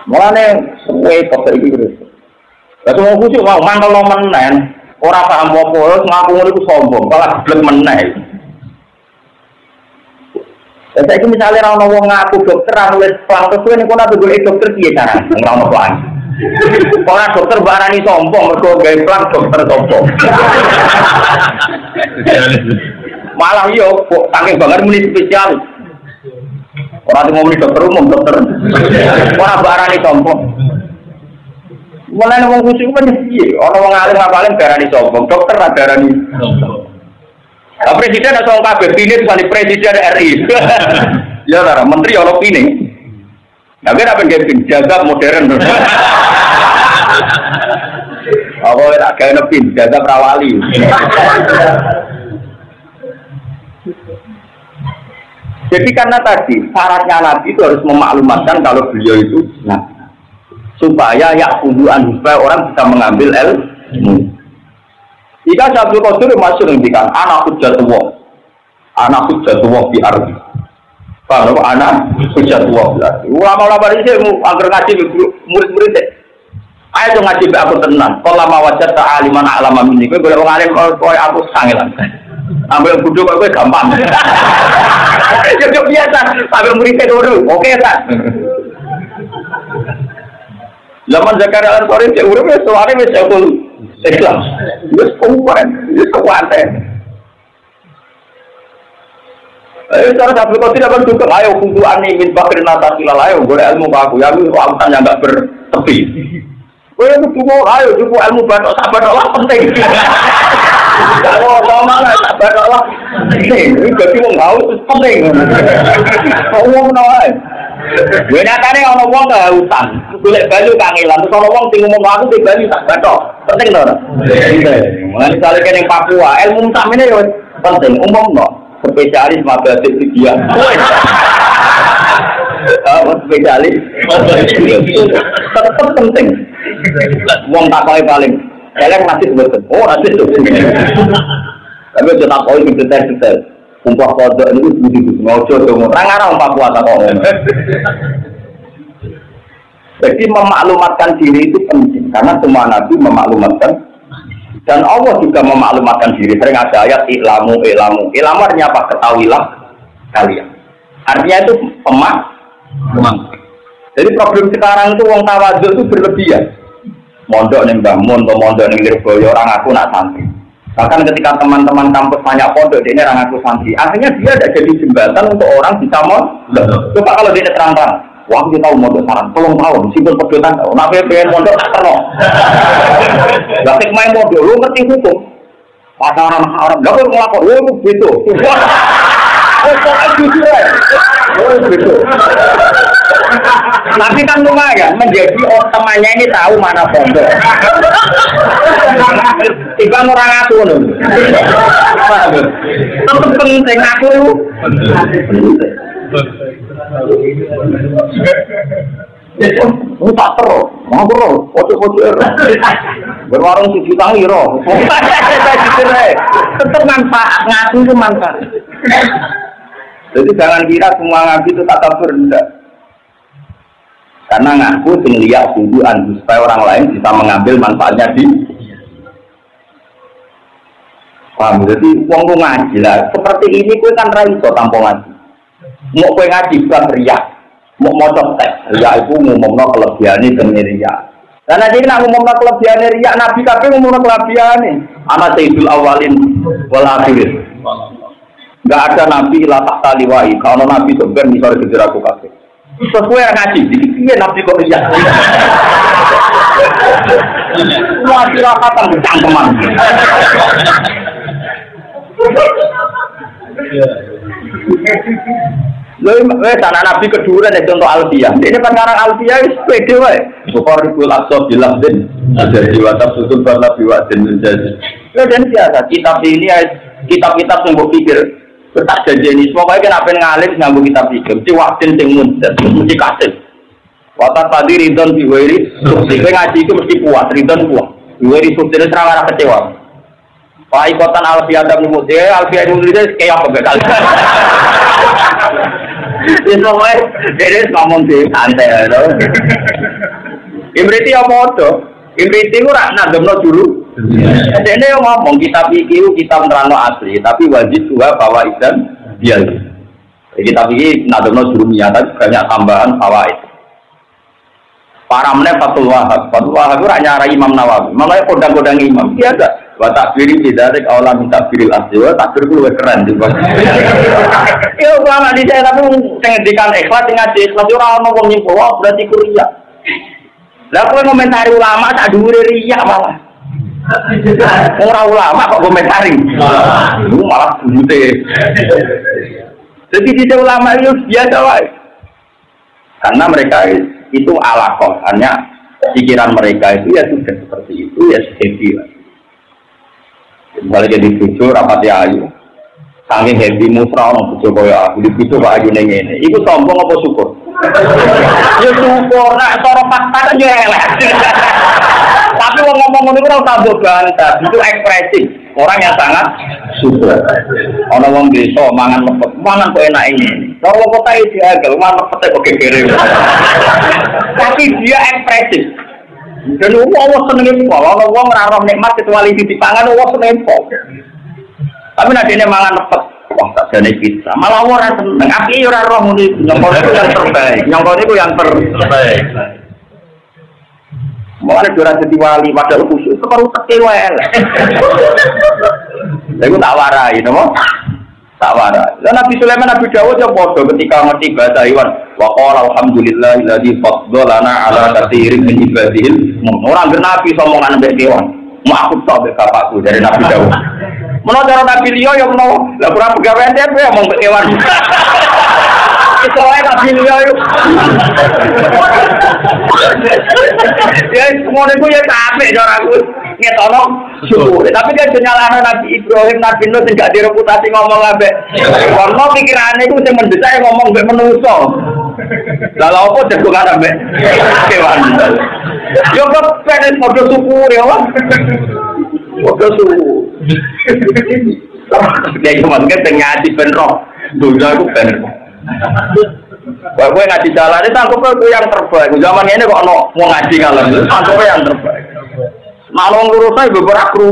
Mulane suwe kok iki terus. Lah semua kucuk mau mantel menen, ora paham apa-apa, ngaku ngono iku sombong, malah geblek meneh. Lah saiki misale ra ono wong ngaku dokter ra nulis pelang terus nek kono golek dokter piye carane? Ora ono pelang. Ora dokter barani sombong mergo gawe pelang dokter sombong. Malah yo kok saking banget muni spesial. Ora ngomong dokter umum dokter. Ora barani sombong. Mulai ngomong khusyuk kan piye? Ana wong alim paling darani sombong, dokter ra darani sombong. Lah presiden ada wong kabeh pine disani presiden RI. Ya ora menteri ana pine. Lah kira apa nggih jaga modern. Apa ora gawe nepin jaga prawali. Jadi karena tadi syaratnya Nabi itu harus memaklumatkan kalau beliau itu Nabi. Supaya supaya orang bisa mengambil ilmu. Jika Syaikhul Qadir masuk ngendikan anak hujjatullah bi ardi. Kalau anak hujjatullah bi ardi. Ulama-ulama ini angger ngaji murid-murid. Ayo ngaji be aku tenang. Kalau lama wajah ta aliman alama minni. Kowe golek wong alim koyo aku sangelan. Ambil bodho kowe gampang. Yo biasa, ambil murid dulu. Oke, tak. Zaman Zakaria Al-Ansari cek urip wis suwane wis Syekhul Islam. Wis kuat. Cara Abdul Qadir apa juga ayo kumpulan ini min bakri nata silal ayo gue ilmu aku ya lu alasan yang nggak bertepi. Gue itu mau ayo juga ilmu batok sabar Allah penting. Kalau sama lah sabar Allah penting. Ini jadi mau tahu penting. Kau mau menawar? Gue nyatanya kalau mau nggak utang, gue baju kangelan. Terus kalau mau tinggal ngomong aku di baju tak batok penting loh. Mulai misalnya kayak yang Papua ilmu utama ini penting umum loh. Spesialis mabadik dia. Spesialis tetap penting. Wong takoke paling elek masih betul. Oh, masih tuh. Tapi udah takoke detail-detail. Umpah kodok itu begitu. Ngojo dong. Ora ngarang Papua takoke. Jadi memaklumatkan diri itu penting karena semua nabi memaklumatkan. Dan Allah juga memaklumatkan diri. Sering ada ayat ilamu. Ilamu artinya apa? Ketahuilah kalian. Artinya itu pemak. Jadi problem sekarang itu wong tawadhu itu berlebihan. Mondok ning Mbah Mun atau mondok ning Lirboyo orang aku nak santri. Bahkan ketika teman-teman kampus banyak pondok dia orang aku santri. Akhirnya dia ada jadi jembatan untuk orang bisa mondok. Coba kalau dia terang-terang. Wah, kita tahu mondok saran, tolong tahu, meskipun pedotan, nabi pengen mondok tak terno. Gak main mondok, lu ngerti hukum. Pasaran Arab, gak boleh ngelakor, lu begitu. Begitu. Tapi kan lumayan, menjadi temannya ini tahu mana pondok. Tiba orang aku nih. Tetap penting aku. Tak terus, mau terus, pocok-pocok. Berwarung si juta euro. Tetap manfaat, ngaku itu manfaat. Jadi jangan kira semua ngaku itu tak berendah. Karena ngaku lihat tujuan supaya orang lain bisa mengambil manfaatnya di. Paham? Jadi uang ngaji lah. Seperti ini kue kan raiso tanpa ngaji. Mau kue ngaji bukan riak, mau mocok teks riak itu ngomongno kelebihannya demi riak. Dan nanti nak ngomongno kelebihannya riak, Nabi kabeh ngomongno kelebihannya. Anak Sayyidul Awalin wal Akhirin. Enggak ada Nabi la tahta liwai. Kalau Nabi sebenarnya misalnya kejar aku kabeh. Sesuai yang ngaji, jadi dia Nabi kok riak. Wah sirakatan cangkeman. Tanah Nabi kedua dan contoh Alfiyah. Ini perkara Alfiyah itu pede wae. Bukhariul Aqsa bilang din ada diwatap sudut Nabi wa din menjadi. Dan biasa kitab ini kitab-kitab yang berpikir tak janjeni semua kan apa ngalim nganggo kitab iki. Mesti waktin sing mundur, mesti kasih. Watat tadi ridon diwiri, sukses ngaji itu mesti puas, ridon puas. Diwiri sukses terang arah kecewa. Pak ikotan Alfiyah dan Mu'udiyah, Alfiyah dan Mu'udiyah kayak apa bekal. Itu semua, jadi ngomong sih, santai ya. Imriti apa itu? Imriti itu nagem dulu. Jadi yang ngomong, kitab ini kitab nerano asli, tapi wajib juga bawa ikan dia. Kitab ini nagem dulu tapi banyak tambahan fawaid. Para meneh Fathul Wahab itu hanya Imam Nawawi. Makanya kodang-kodang imam biasa. Wa takbiri bidarik Allah minta biril asli. Wa takbir itu lebih keren juga. Ya ulama di saya tapi ngendikan ikhlas ngaji ikhlas ora ono wong nyimpul berarti kuliah. Lah kowe ngomentari ulama tak dhuwure riya malah. Ora ulama kok komentari. Lu malah bujute. Jadi di ulama itu biasa wae. Karena mereka itu alakoh, hanya pikiran mereka itu ya sudah seperti itu ya happy lah. Misalnya jadi bujo rapat ya ayu, saking happy musra orang bujo kaya aku di bujo pak ayu neng ini, itu sombong apa syukur? Ya syukur, nak cara fakta kan ya elek. Tapi orang ngomong itu orang tambah bantah, itu ekspresi orang yang sangat syukur. Orang orang desa mangan lepet, mangan kok enak ini. Kalau kota itu agak mangan lepet kok kere. Tapi dia ekspresif. Dan Allah seneng kok, Allah ngarah nikmat kecuali dipangan Allah seneng kok. Tapi nanti ini mangan lepet, wah tak jane pizza. Malah ora seneng. Api ora roh ngene, nyongkone itu yang terbaik. Nyongkone itu yang terbaik. Mau ada juara jadi wali padahal khusyuk perlu tekewel. Saya tak warai, nama? Tak warai. Dan Nabi Sulaiman, Nabi Dawud yang bodoh ketika ngerti bahasa Iwan. Wa qala alhamdulillahilladzi faddalana ala katsirin min ibadihi. Orang Nabi somongan mbek kewan. Mau aku tak mbek bapakku dari Nabi Dawud. Menawa cara Nabi liya ya menawa. Lah ora pegawean dhewe ya mong mbek kewan. Soalnya Nabi liya yo. Ya semono iku ya capek cara aku ngetono syukur. Tapi dia nyalahno Nabi Ibrahim, Nabi Nuh sing gak direputasi ngomong ambek. Karena pikirane iku sing mendesak ngomong mbek manusa. Lah lha opo jagongan ambek kewan. Yo kok pengen padha syukur ya, Pak. Padha syukur. Dia cuma ngerti ngaji ben roh. Dunia iku ben. Wah, gue ngaji jalan ini tangkupnya gue yang terbaik. Zaman ini kok mau ngaji kalian, tangkupnya yang terbaik. Malu ngurus saya beberapa kru.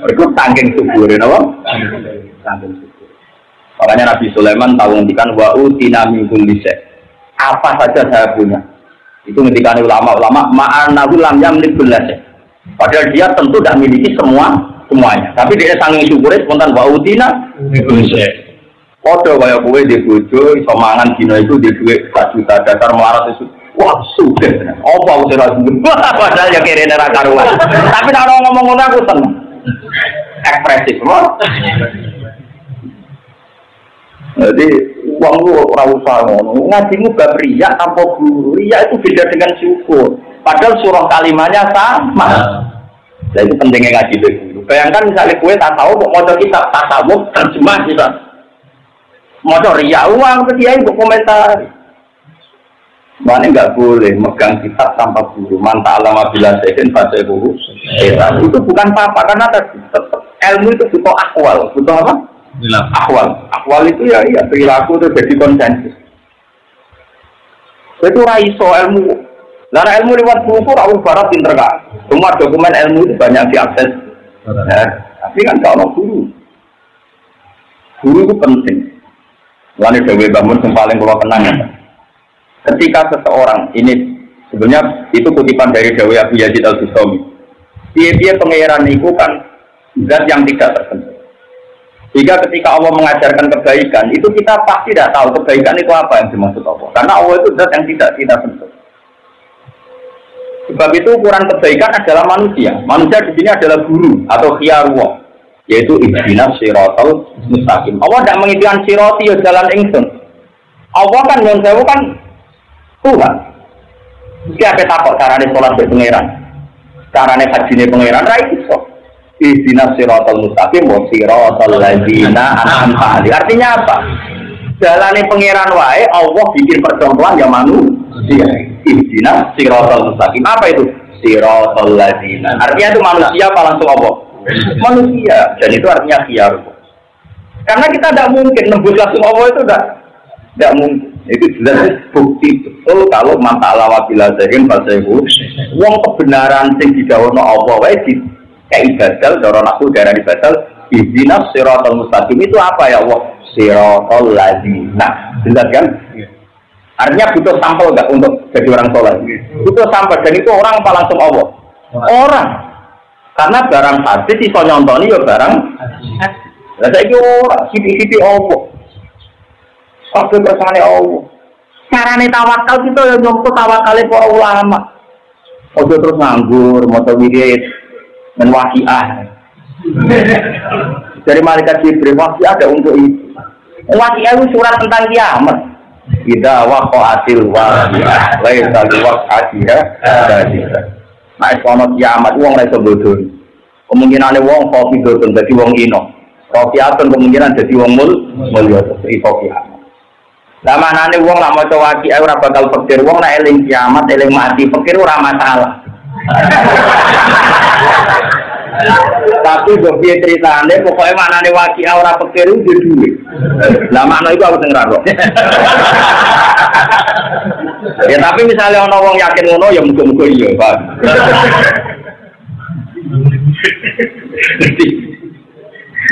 Itu tangking syukurin, apa? Tangking syukur. Makanya Nabi Sulaiman tahu ngendikan wa utina min kulli syai'. Apa saja saya punya. Itu ngendikan ulama-ulama ma'anahu lam yamlik kulli. Padahal dia tentu tidak memiliki semuanya. Tapi dia saking syukurnya spontan wa utina min kulli syai'. Podo kaya kowe di bojo iso mangan dina itu di dhuwit 4 juta dasar melarat itu. Wah, sugih. Apa aku ora seneng. Padahal ya kene ora karuan. Tapi nek ngomong ngono aku seneng. Ekspresif, lho. Jadi wong lu ora usah ngono. Ngajimu bab riya tanpa guru. Riya itu beda dengan syukur. Padahal surah kalimatnya sama. Jadi itu pentingnya ngaji dulu. Bayangkan misalnya kowe tak tahu kok maca kitab tasawuf terjemah kita. Motor riya uang ke dia ibu komentar. Mana nggak boleh megang kitab tanpa guru. Manta alama bila sehen fase guru. Itu bukan apa-apa karena ilmu itu butuh akwal. Butuh apa? Akwal. Akwal itu ya perilaku itu jadi konsensus. Itu raiso ilmu. Lara ilmu lewat buku rawu barat pinter kan. Semua dokumen ilmu itu banyak diakses. Tapi kan kalau guru itu penting. Lalu Dewi Bangun yang paling kalau kenang ya. Ketika seseorang ini sebenarnya itu kutipan dari Dewi Abu Yazid Al-Bustami. Dia pengeran itu kan zat yang tidak tersentuh. Jika ketika Allah mengajarkan kebaikan, itu kita pasti tidak tahu kebaikan itu apa yang dimaksud Allah. Karena Allah itu zat yang tidak kita sentuh. Sebab itu ukuran kebaikan adalah manusia. Manusia di sini adalah guru atau khiyarullah. Yaitu ihdinas siratal mustaqim. Allah tidak mengizinkan sirati ya jalan ingsun. Allah kan yang sewu kan Tuhan. Mesti apa takut carane sholat di pangeran, carane haji di pangeran, ra iso. Ihdinas siratal mustaqim wa siratal ladzina an'amta 'alaihim. Artinya apa? Jalane pangeran wae Allah bikin percontohan ya manusia. Ihdinas siratal mustaqim. Apa itu? Siratal ladzina. Artinya itu manusia apa langsung Allah? Manusia, dan itu artinya khiyar. Karena kita tidak mungkin nembus langsung Allah itu tidak mungkin. Itu jelas bukti betul kalau manta'ala wa bila zahin fasehu wong kebenaran sing didawono Allah wae di kayak ibadal dorong aku darah ibadal ihdinas siratal mustaqim itu apa ya Allah? Siratal ladzina. Jelas kan? Artinya butuh sampel enggak untuk jadi orang soleh? Butuh sampel, dan itu orang apa langsung Allah? Orang. Karena barang hadis iso nyontoni ya barang hadis. Lah saiki ora sithik-sithik apa? Kabeh kersane Allah. Carane tawakal kita ya nyontoh tawakale para ulama. Ojo terus nganggur, maca wirid men waqiah. Dari malaikat Jibril waqiah ada untuk itu. Waqiah itu surat tentang kiamat. Idza waqa'atil waqiah, laisa liwaqa'atiha kadhib. Nah, kalau kiamat uang rasa bodoh. Kemungkinan wong kopi bodoh jadi wong ino. Kopi apa kemungkinan jadi wong mulia seperti kopi apa. Nah, mana nih wong lama coba ki, ora bakal pikir wong nak eling kiamat, eling mati, pikir ora masalah. Tapi bagi ceritanya, pokoknya mana nih waki ora pikir itu duit. Lah makna itu aku dengar kok. Ya tapi misalnya ono wong yakin ngono ya muga-muga iya, Pak.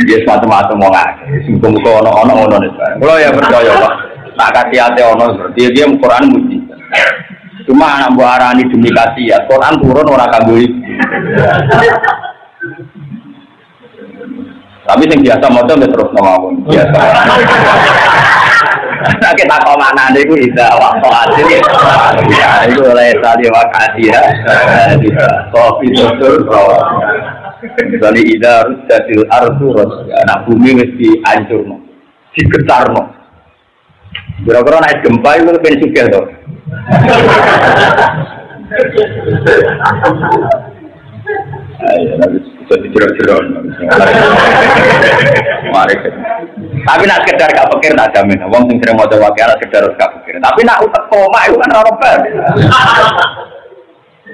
Ya semacam-macam wong akeh. Muga-muga ono ngono nek. Kulo ya percaya, Pak. Tak kasih ate ono seperti dia Quran mujizat. Cuma anak buah arani demi kasih ya. Quran turun orang kanggo ibu. Tapi yang biasa mau terus ngomong biasa. Nah, kita kau makna itu tidak waktu hasil ya itu oleh tadi wakasi ya kopi betul dari idar jadil arturus anak bumi mesti hancur diketar kira-kira naik gempa itu lebih suka tuh jadi jerok-jerok mari tapi nak sekedar gak pikir tak jamin wong sing sering maca wae sekedar gak pikir tapi nak utek koma itu kan ora bar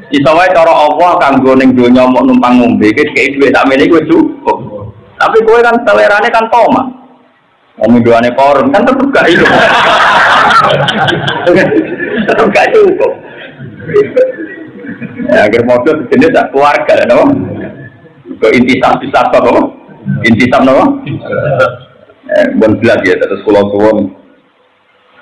iso wae cara Allah kanggo ning donya mok numpang ngombe iki kei dhuwit sakmene iku cukup tapi kowe kan selerane kan koma wong doane korum kan tetep gak iso tetep gak cukup ya agar modal jenis tak keluarga no intisab bisa apa no intisab no bon belas ya terus kalau tuh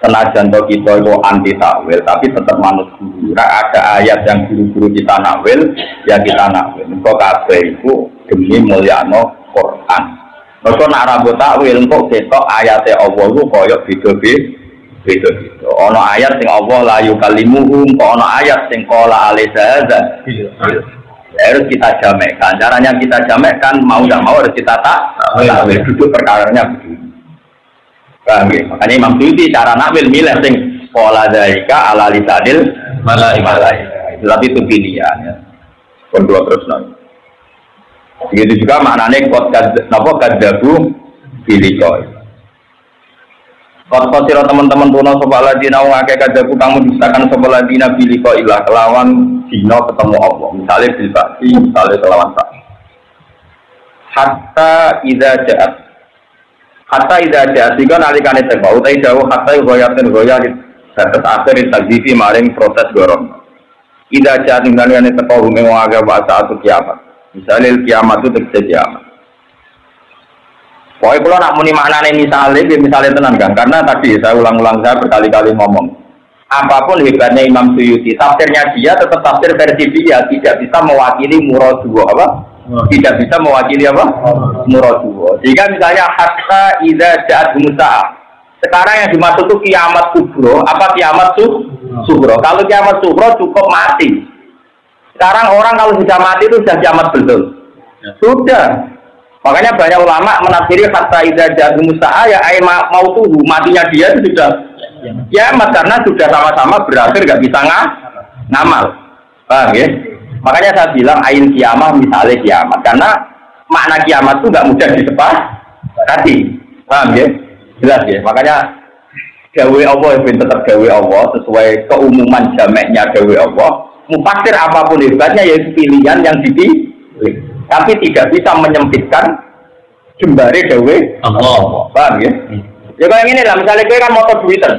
senajan to kita itu anti takwil tapi tetap manut guru ada ayat yang guru-guru kita nakwil ya kita nakwil kok kabeh itu demi mulyano Quran kok nak rambut takwil kok ketok ayate Allah itu koyo beda-beda ono ayat sing Allah la yukallimuhum kok ono ayat sing qala alaiza harus kita jamakkan. Caranya kita jamakkan mau tidak mau harus kita takwil duduk perkaranya begini. Paham ya? Makanya Imam Suyuti cara nakwil milih sing qala dzaika ala lisanil malaika. Tapi itu pilihan ya. Kontrol terus nanti. Begitu juga maknanya napa kadzabu bilikoi. Kalau siro teman-teman puno sobat ladina ngake kadzabu kamu disakan sobat ladina biliko ilah kelawan dino ketemu Allah. Misalnya bilbasi, misalnya kelawan tak. Hatta idza ja'at jika nalikane teko utai jauh hatta goyatin goyat batas akhir takzifi maring proses gorong. Idza ja'at nalikane teko hume ngake bahasa atau kiamat. Misalnya kiamat itu terjadi kiamat. Pokoknya kalau nak muni maknanya misalnya tenang kan, karena tadi saya ulang-ulang saya berkali-kali ngomong, apapun hebatnya Imam Suyuti, tafsirnya dia tetap tafsir versi dia, tidak bisa mewakili muraduwa apa? Tidak bisa mewakili apa? Muraduwa. Jika misalnya hatta idza ja'at musa'ah, sekarang yang dimaksud itu kiamat kubro, apa kiamat subro? Kalau kiamat subro cukup mati. Sekarang orang kalau sudah mati itu sudah kiamat betul. Sudah. Makanya banyak ulama menafsiri hatta idza ja'at musa'ah ya mau tuh matinya dia itu sudah kiamat karena sudah sama-sama berakhir nggak bisa ngamal. Paham ya? Makanya saya bilang ain kiamah misalnya kiamat karena makna kiamat itu nggak mudah disepakati. Paham ya? Jelas ya? Makanya gawe Allah yang tetap gawe Allah sesuai keumuman jamaknya gawe Allah. Mufassir apapun hebatnya yaitu pilihan yang dipilih. Tapi tidak bisa menyempitkan jembare gawe Allah. Paham ya? Ya kayak gini lah, misalnya gue kan motor Twitter.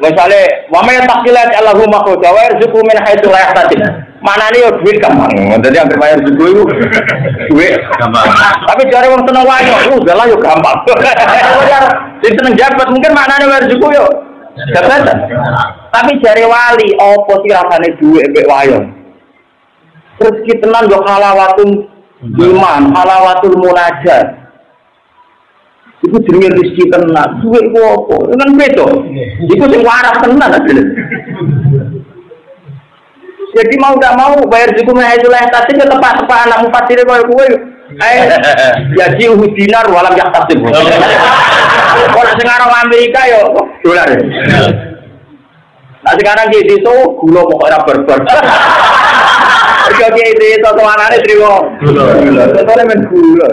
Misalnya, wa may yattaqillaha Allahu makhraja wa yarzuqhu min haitsu la yahtasib. Manane yo duit gampang. Dadi anggere bayar rezeki iku duit gampang. Tapi jare wong seneng wayo, udah lah yo gampang. Sing seneng jabat mungkin maknane rezeki yo jabatan. Tapi jare wali apa sih rasane duit mbek wayo? Terus kita tenan yo halawatul iman, halawatul munajat. Iku jenenge rezeki tenan. Duit ku apa? Kan beda. Iku sing waras tenan asline. Jadi mau tidak mau bayar rezeki mehajulah tasik ke tepat-tepat anak mufasir koyo kowe. Jadi dinar walam yaktasib. Ora sing arep Amerika yo dolar. Nah sekarang di situ gula pokoknya berber. Harga kiai itu tuanane trimo. Gula. Soalnya men gula.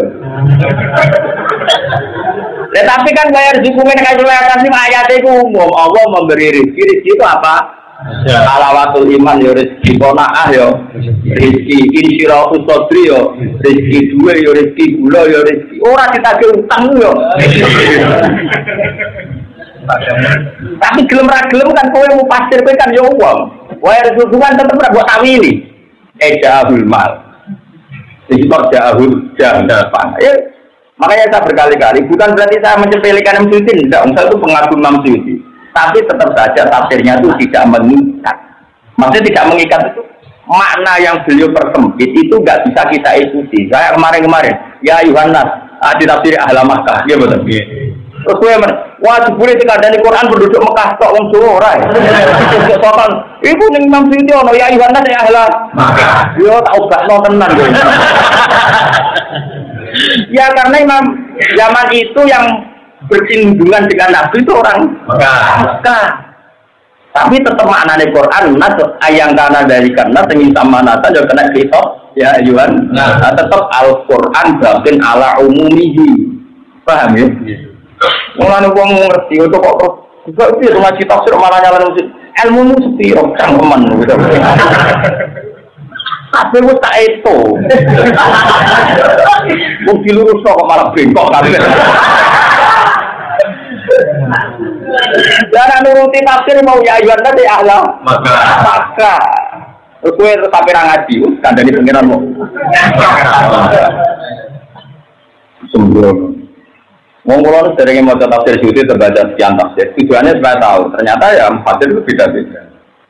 Tapi kan bayar rezeki mehajulah tasik ayat itu umum. Allah memberi rezeki itu apa? Halawatul iman yo rezeki konaah yo rezeki insyirahus sadri yo rezeki duwe yo rezeki gula yo rezeki ora ditagih utang yo. Tapi gelem ra gelem kan kowe mufasir kowe kan yo wong. Wae rezeki kan tetep ora buat tawili. Ejahul mal. Iki kok jahul jahan. Makanya saya berkali-kali bukan berarti saya mencepelkan Imam Suyuti, tidak, saya itu pengagum Imam Suyuti. Tapi tetap saja tafsirnya itu tidak mengikat. Maksudnya tidak mengikat itu makna yang beliau persempit itu nggak bisa kita ikuti. Saya kemarin ya Yohanes ditafsir ahla Makkah, ya betul. Terus gue wah jebule sing kandhane Quran penduduk Mekah tok wong Jawa ora. Sopan, iku ning Imam Suyuti ono ya Yohanes ya ahla Makkah. Yo tak obahno tenan kowe. Ya karena Imam zaman itu yang bersinggungan dengan Nabi itu orang Mekah. Tapi tetap maknanya Quran nas ayang karena dari karena tinggi sama nata juga kena kita ya Yuhan. Nah, tetap Al Quran bagian ala umumihi, paham ya? Mulane wong ngerti itu kok juga itu ngaji tafsir malah nyalain ilmu mu sepiro cangkeman gitu. Kabeh wis tak eto. Wong dilurus kok malah bengkok kabeh. Jangan nuruti tafsir mau ya ayat tadi ahla maka terus gue tetap ngaji kandani pengiran mau sembrono wong kula sering mau tafsir Suyuti terbaca sekian tafsir tujuannya supaya tahu ternyata ya tafsir itu beda-beda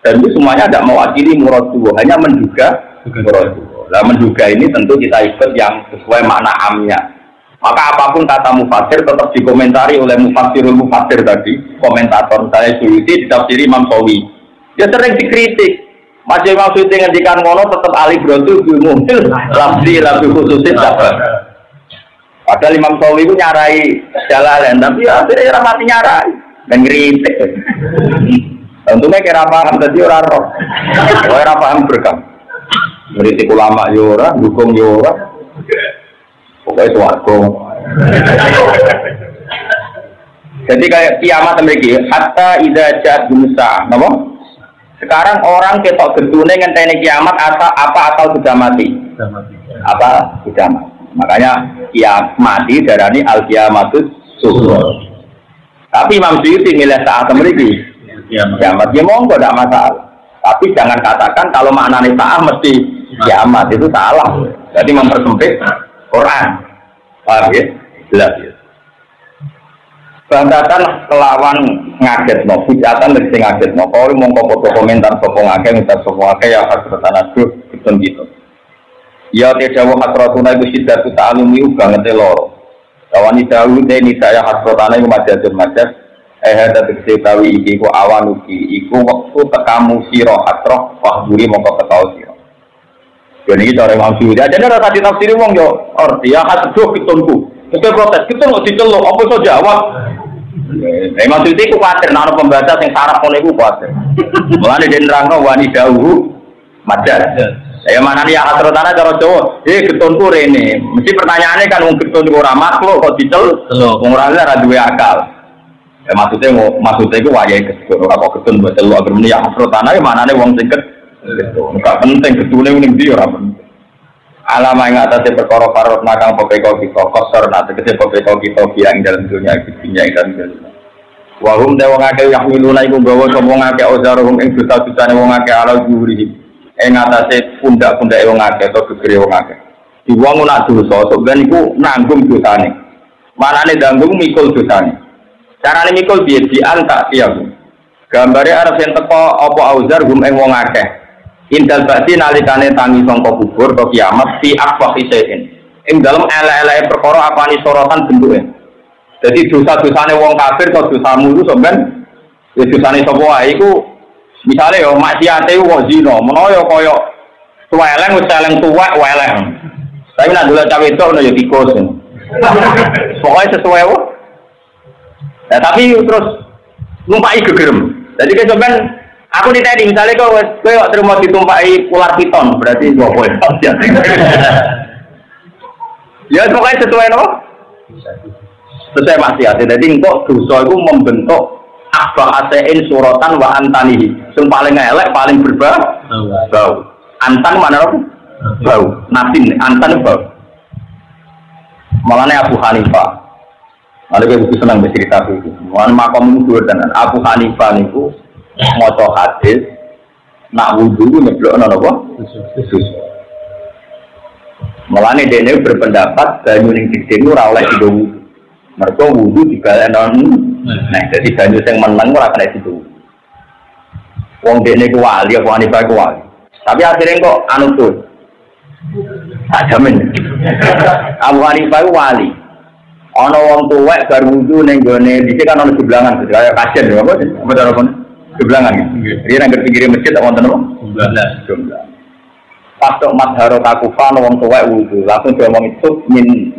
dan itu semuanya tidak mewakili murad Allah hanya menduga murad Allah. Nah menduga ini tentu kita ikut yang sesuai makna amnya. Maka apapun kata mufassir tetap dikomentari oleh mufassirul mufassir tadi, komentator saya Suyuti ditafsiri Imam Sawi. Dia sering dikritik. Masih Imam Suyuti ngendikan ngono tetap alif brotu bimumil lafzi lafi khususin dapat. Padahal Imam Sawi itu nyarai Jalalain, tapi akhirnya mati nyarai dan ngeritik. Untungnya kira paham tadi orang roh, orang paham berkam. Ngeritik ulama yora, dukung yora. Pokoknya suarga. Jadi kayak kiamat memiliki hatta idza ja'at musa, napa? Sekarang orang ketok gedune ngenteni kiamat apa atau sudah mati? Sudah mati. Apa sudah mati. Makanya kiamat mati darani al kiamatus sughra. Tapi Imam Suyuti milih saat memiliki kiamat ya monggo tidak masalah. Tapi jangan katakan kalau maknanya saat mesti kiamat itu salah. Jadi mempersempit Quran, paham ya? Jelas ya. Bantatan kelawan ngaget no, bujatan dari sing ngaget no. Kalau mau foto komentar sopong ngaget, minta sopong ngaget ya harus bertanah gitu. Ya tidak wah hasratuna itu sudah kita alumi banget loro. Kawan itu ini saya hasratuna itu majas. Ada diketahui iku awanuki, iku waktu tekamu siro hasroh, wahjuri mongko ketau siro. Jadi cara Imam Suyuti aja nih rasa ditafsiri wong yo, dia hasroh kitunku. Kita protes, kita nggak diceluk, apa so jawab? Imam Suyuti ku khawatir, nah pembaca yang saraf kono iku khawatir. Mulane den nerangno wani dawuh majar. Ya mana nih hasroh tanah cara Jawa, ketunku rene. Mesti pertanyaannya kan wong ketun ora makhluk kok diceluk, wong ora duwe akal. Ya maksudnya itu wayai ketun, kok ketun buat celuk agar muni hasroh tanah mana nih wong sing enggak penting betulnya ini dia orang penting. Alama yang atasnya perkara parot nakang pepeko kita kosor nanti kecil pepeko kita yang dalam dunia yang dalam dunia. Wahum dewa ngake yang miluna iku bawa sombong ngake ozarum ing juta-juta wong ngake ala juri. Ing atasnya pundak-pundak wong ngake atau gegere wong ngake. Di wong nak dosa sebenarnya iku nanggung dosane. Manane nanggung mikul dosane. Carane mikul piye diantak piye. Gambare arep yen teko apa auzar gum ing wong akeh. Indal bakti nalikane tangi sangka kubur atau kiamat fi aqwahisain. Ing dalem elek-eleke perkara apane sorotan bentuke. Jadi dosa-dosane wong kafir atau dosamu itu sampean ya dosane sapa wae iku misale yo maksiate wong zina, menawa yo kaya tuweleng wis eleng tuwek weleng. Tapi nek dolan cawe itu ono yo tikus. Pokoke sesuai wae. Nah, tapi terus numpai gegerem. Jadi kan sampean aku ditanya misalnya kowe terima ditumpai ular piton berarti gua boleh. Ya pokoknya sesuai no. Sesuai maksiat. Jadi engkau dosa itu membentuk akbar asein suratan wa antanihi. Yang paling elek paling berbau. Antan mana apa? Bau. Nasin antan bau. Malahnya Abu Hanifah. Lalu kita senang bercerita itu. Wan makom itu dan Abu Hanifah itu maca hadis nak wudu nyeblok apa? Susu. Mulane dene berpendapat banyu ning gedhe ora oleh dido wudu. Mergo wudu digalenon. Nah, dadi banyu sing meneng ora kena dido. Wong dekne ku wali, Abu Hanifah ku wali. Tapi akhirnya kok anu tuh. Tak jamin. Abu Hanifah ku wali. Ana wong tuwek bar wudu ning gone dhisik kan ana jeblangan, kaya kajen lho apa? Apa cara kon? Jeblangan. Riyen nang pinggire masjid tak wonten apa? Jeblangan. Pas tok madharo takufan wong tuwek wudu, langsung diomong itu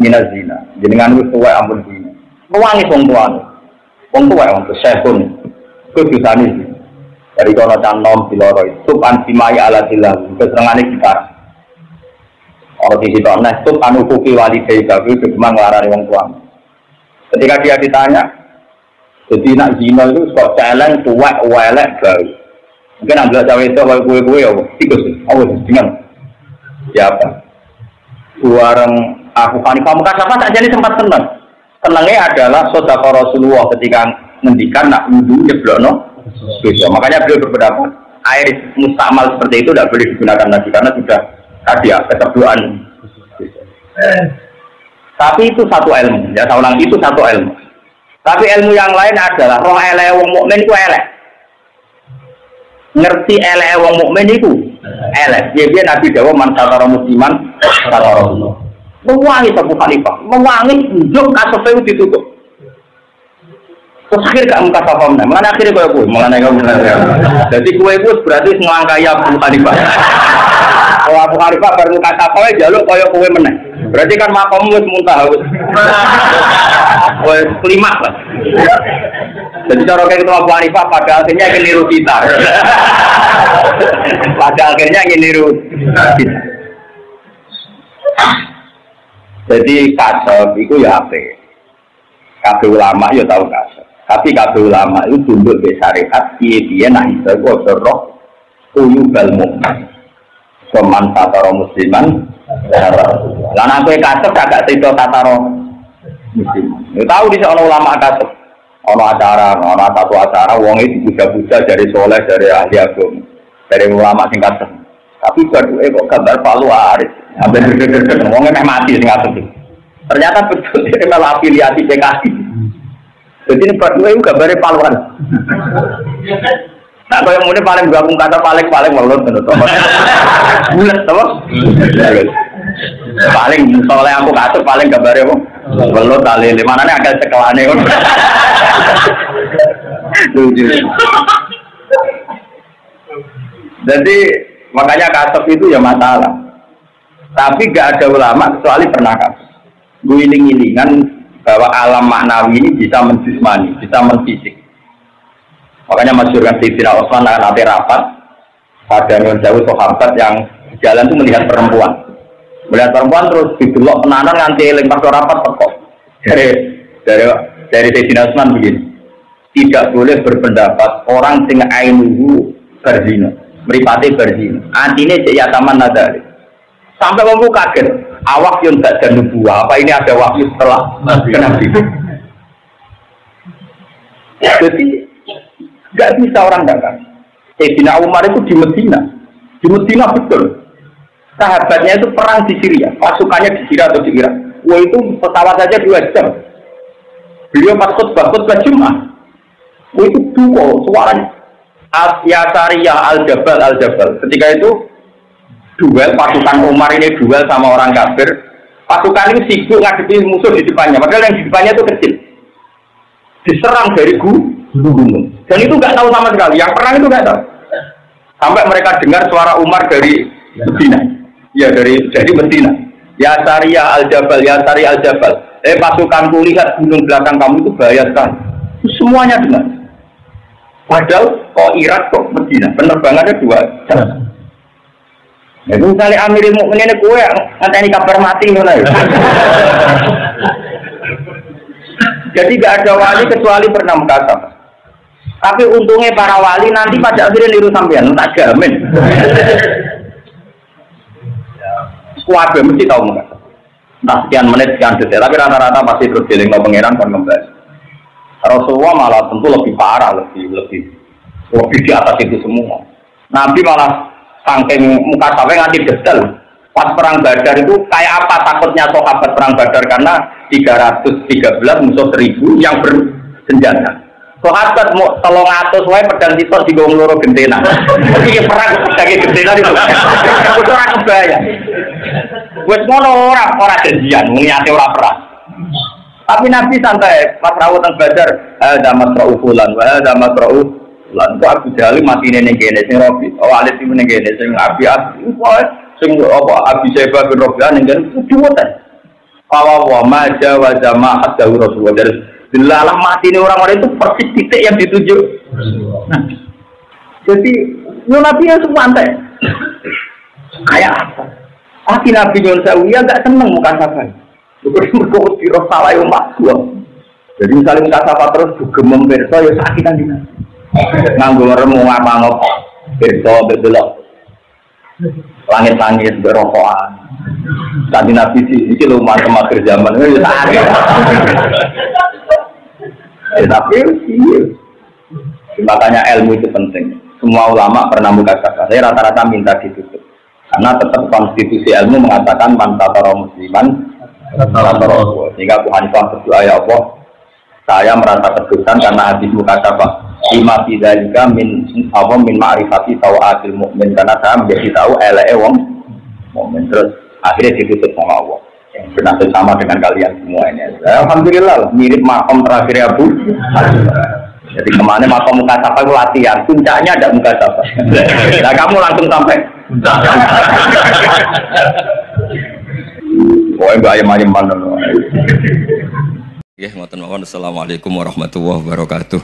minazina. Jenengan wis tuwek ampun dina. Wangi wong tuane. Wong tuwek wong sehun. Kudusane. Dari kono canom diloro itu ansimai alatillah. Keserengane kita. Orang di situ nah itu anu kuki wali desa itu cuma ngelarang wong tuane. Ketika dia ditanya, jadi nak zina itu kok celeng, tuwek, welek, bau. Mungkin ambil cawe itu kalau kue-kue ya, tikus. Oh, dengan siapa? Bareng aku Hanifah Mukasafa saja ini sempat senang. Senangnya adalah sedekah Rasulullah ketika ngendikan nak wudu nyeblokno dosa. Makanya beliau berpendapat air mustamal seperti itu tidak boleh digunakan lagi karena sudah tadi ya keseduaan. Tapi itu satu ilmu, ya saya ulang itu satu ilmu. Tapi ilmu yang lain adalah roh elek wong mukmin itu elek. Ngerti elek wong mukmin itu elek. Dia Nabi Dawa man satara musliman satara Rasulullah. Mewangi Abu Hanifah, mewangi unjuk kasofe itu ditutup. Terus akhir gak muka safam, mengenai akhirnya kau mengenai kamu jadi kue itu berarti ngelangkai Abu Hanifah. Kalau Abu Hanifah baru muka safam, jaluk kau kue meneng. Berarti kan makammu harus muntah harus. Kue kelima lah. Jadi cara kayak itu Abu Hanifah pada akhirnya ingin niru kita. Pada akhirnya ingin niru kita. Jadi kasab itu ya apa? Kabeh ulama ya tahu kasab. Tapi kabeh ulama itu tunduk be syariat piye-piye nah iso kok roh kuyu bal mukmin. Soman tataro musliman lan aku kasab agak sida tataro muslim. Ya tahu di sono ulama kasab. Ono acara, ono satu acara wong iki dipuja-puja dari soleh, dari ahli agama, dari ulama sing kasab. Tapi baduke kok gambar Pak Luaris. Sampai deg-degan wong meh mati sing kasab. Ternyata betul dia malah afiliasi PKI. Jadi ini berdua itu gambarnya paluan. Nah, kalau yang mulai paling gabung kata paling melot bener bulat terus. Paling soalnya aku kasut paling gambarnya apa? Melot tali mana nih agak sekelane. Jadi makanya kasut itu ya masalah. Tapi gak ada ulama kecuali pernah kasut. Guling-gilingan bahwa alam maknawi ini bisa menjismani, bisa menfisik. Makanya masyhurkan Sayyidina Utsman akan ada rapat pada Nun Jauh sahabat yang jalan itu melihat perempuan. Melihat perempuan terus didelok tenanan nganti eling pas rapat tekok. Dari Sayyidina Utsman begini. Tidak boleh berpendapat orang sing ainuhu berzina, mripate berzina. Atine cek ya taman nadari. Sampai kamu kaget, awak yang tak dan nubuah, apa ini ada wahyu setelah Nabi? Jadi nggak bisa orang dagang. Sayyidina Umar itu di Medina betul. Sahabatnya itu perang di Syria, pasukannya di Syria atau di Irak. Wah itu pesawat saja 2 jam. Beliau pas khutbah Jumat. Wah itu duo suaranya. Al-Yasariyah Al-Jabal. Ketika itu duel pasukan Umar ini duel sama orang kafir. Pasukan ini sibuk ngadepi musuh di depannya. Padahal yang di depannya itu kecil. Diserang dari gunung. Dan itu nggak tahu sama sekali. Yang perang itu nggak tahu. Sampai mereka dengar suara Umar dari Medina. Ya dari Medina. Ya Sariyah Al-Jabal. Pasukanku lihat gunung belakang kamu itu bahaya sekali. Semuanya dengar. Padahal kok Irak kok Medina. Penerbangannya 2 jam. Itu misalnya Amirul Mukminin kue ngenteni kabar mati ngono ya. Jadi gak ada wali kecuali pernah mukasab. Tapi untungnya para wali nanti pada akhirnya niru sampean, tak jamin. Kuwabe mesti tahu mukasab. Nah sekian menit sekian detik, tapi rata-rata pasti terus dieling no pangeran kon membahas. Rasulullah malah tentu lebih parah, lebih di atas itu semua. Nabi malah saking muka sampai nganti detail. Pas perang Badar itu kayak apa takutnya sahabat perang Badar karena 313 musuh 1000 yang bersenjata. Sahabat mau 300 wae pedang sitok digo loro gendena. Iki perang pedang gendena itu. Aku ora kebayang. Wes ngono ora janjian, niate ora perang. Tapi Nabi santai, pas rawuh teng Badar, ada masra'u fulan, ada masra'u fulan. Kok Abu Jahal matine ning kene sing Rabi, Walid sing ning kene sing Abi sing apa Abi Syaibah bin Rabi'ah ning kene diwoten. Wa ma jawa jama'at Rasulullah dari dilalah matine orang-orang itu persis titik yang dituju. Nah, jadi Nabi yang santai. Kayak apa? Tapi Nabi Yunus Sawiya enggak seneng muka sahabat. Berkut di salah umat gua. Jadi misalnya muka sahabat terus juga membirsa ya sakitan di Nabi. Nganggo remu ngapa-ngop. Birsa bedelok. Langit-langit berokokan. Tadi Nabi iki lho makhir zaman ya sakit. Tapi iya. Makanya ilmu itu penting. Semua ulama pernah buka kata. Saya rata-rata minta ditutup. Karena tetap konstitusi ilmu mengatakan man tatara musliman tatara. Sehingga Abu Hanifah berdoa ya Allah, saya merasa kedudukan karena hadis mukasabah. Lima bidzalika min ma'rifati tawatil mukmin, karena saya menjadi tahu eleke wong mukmin. Terus akhirnya ditutup sama Allah. Benar sama dengan kalian semua ini. Alhamdulillah mirip makom terakhir Abu. Jadi kemana makom mukasabah itu latihan, puncaknya ada mukasabah. Nah kamu langsung sampai. Wah, ayam-ayam mana? Ya, ngoten mawon. Assalamualaikum warahmatullahi wabarakatuh.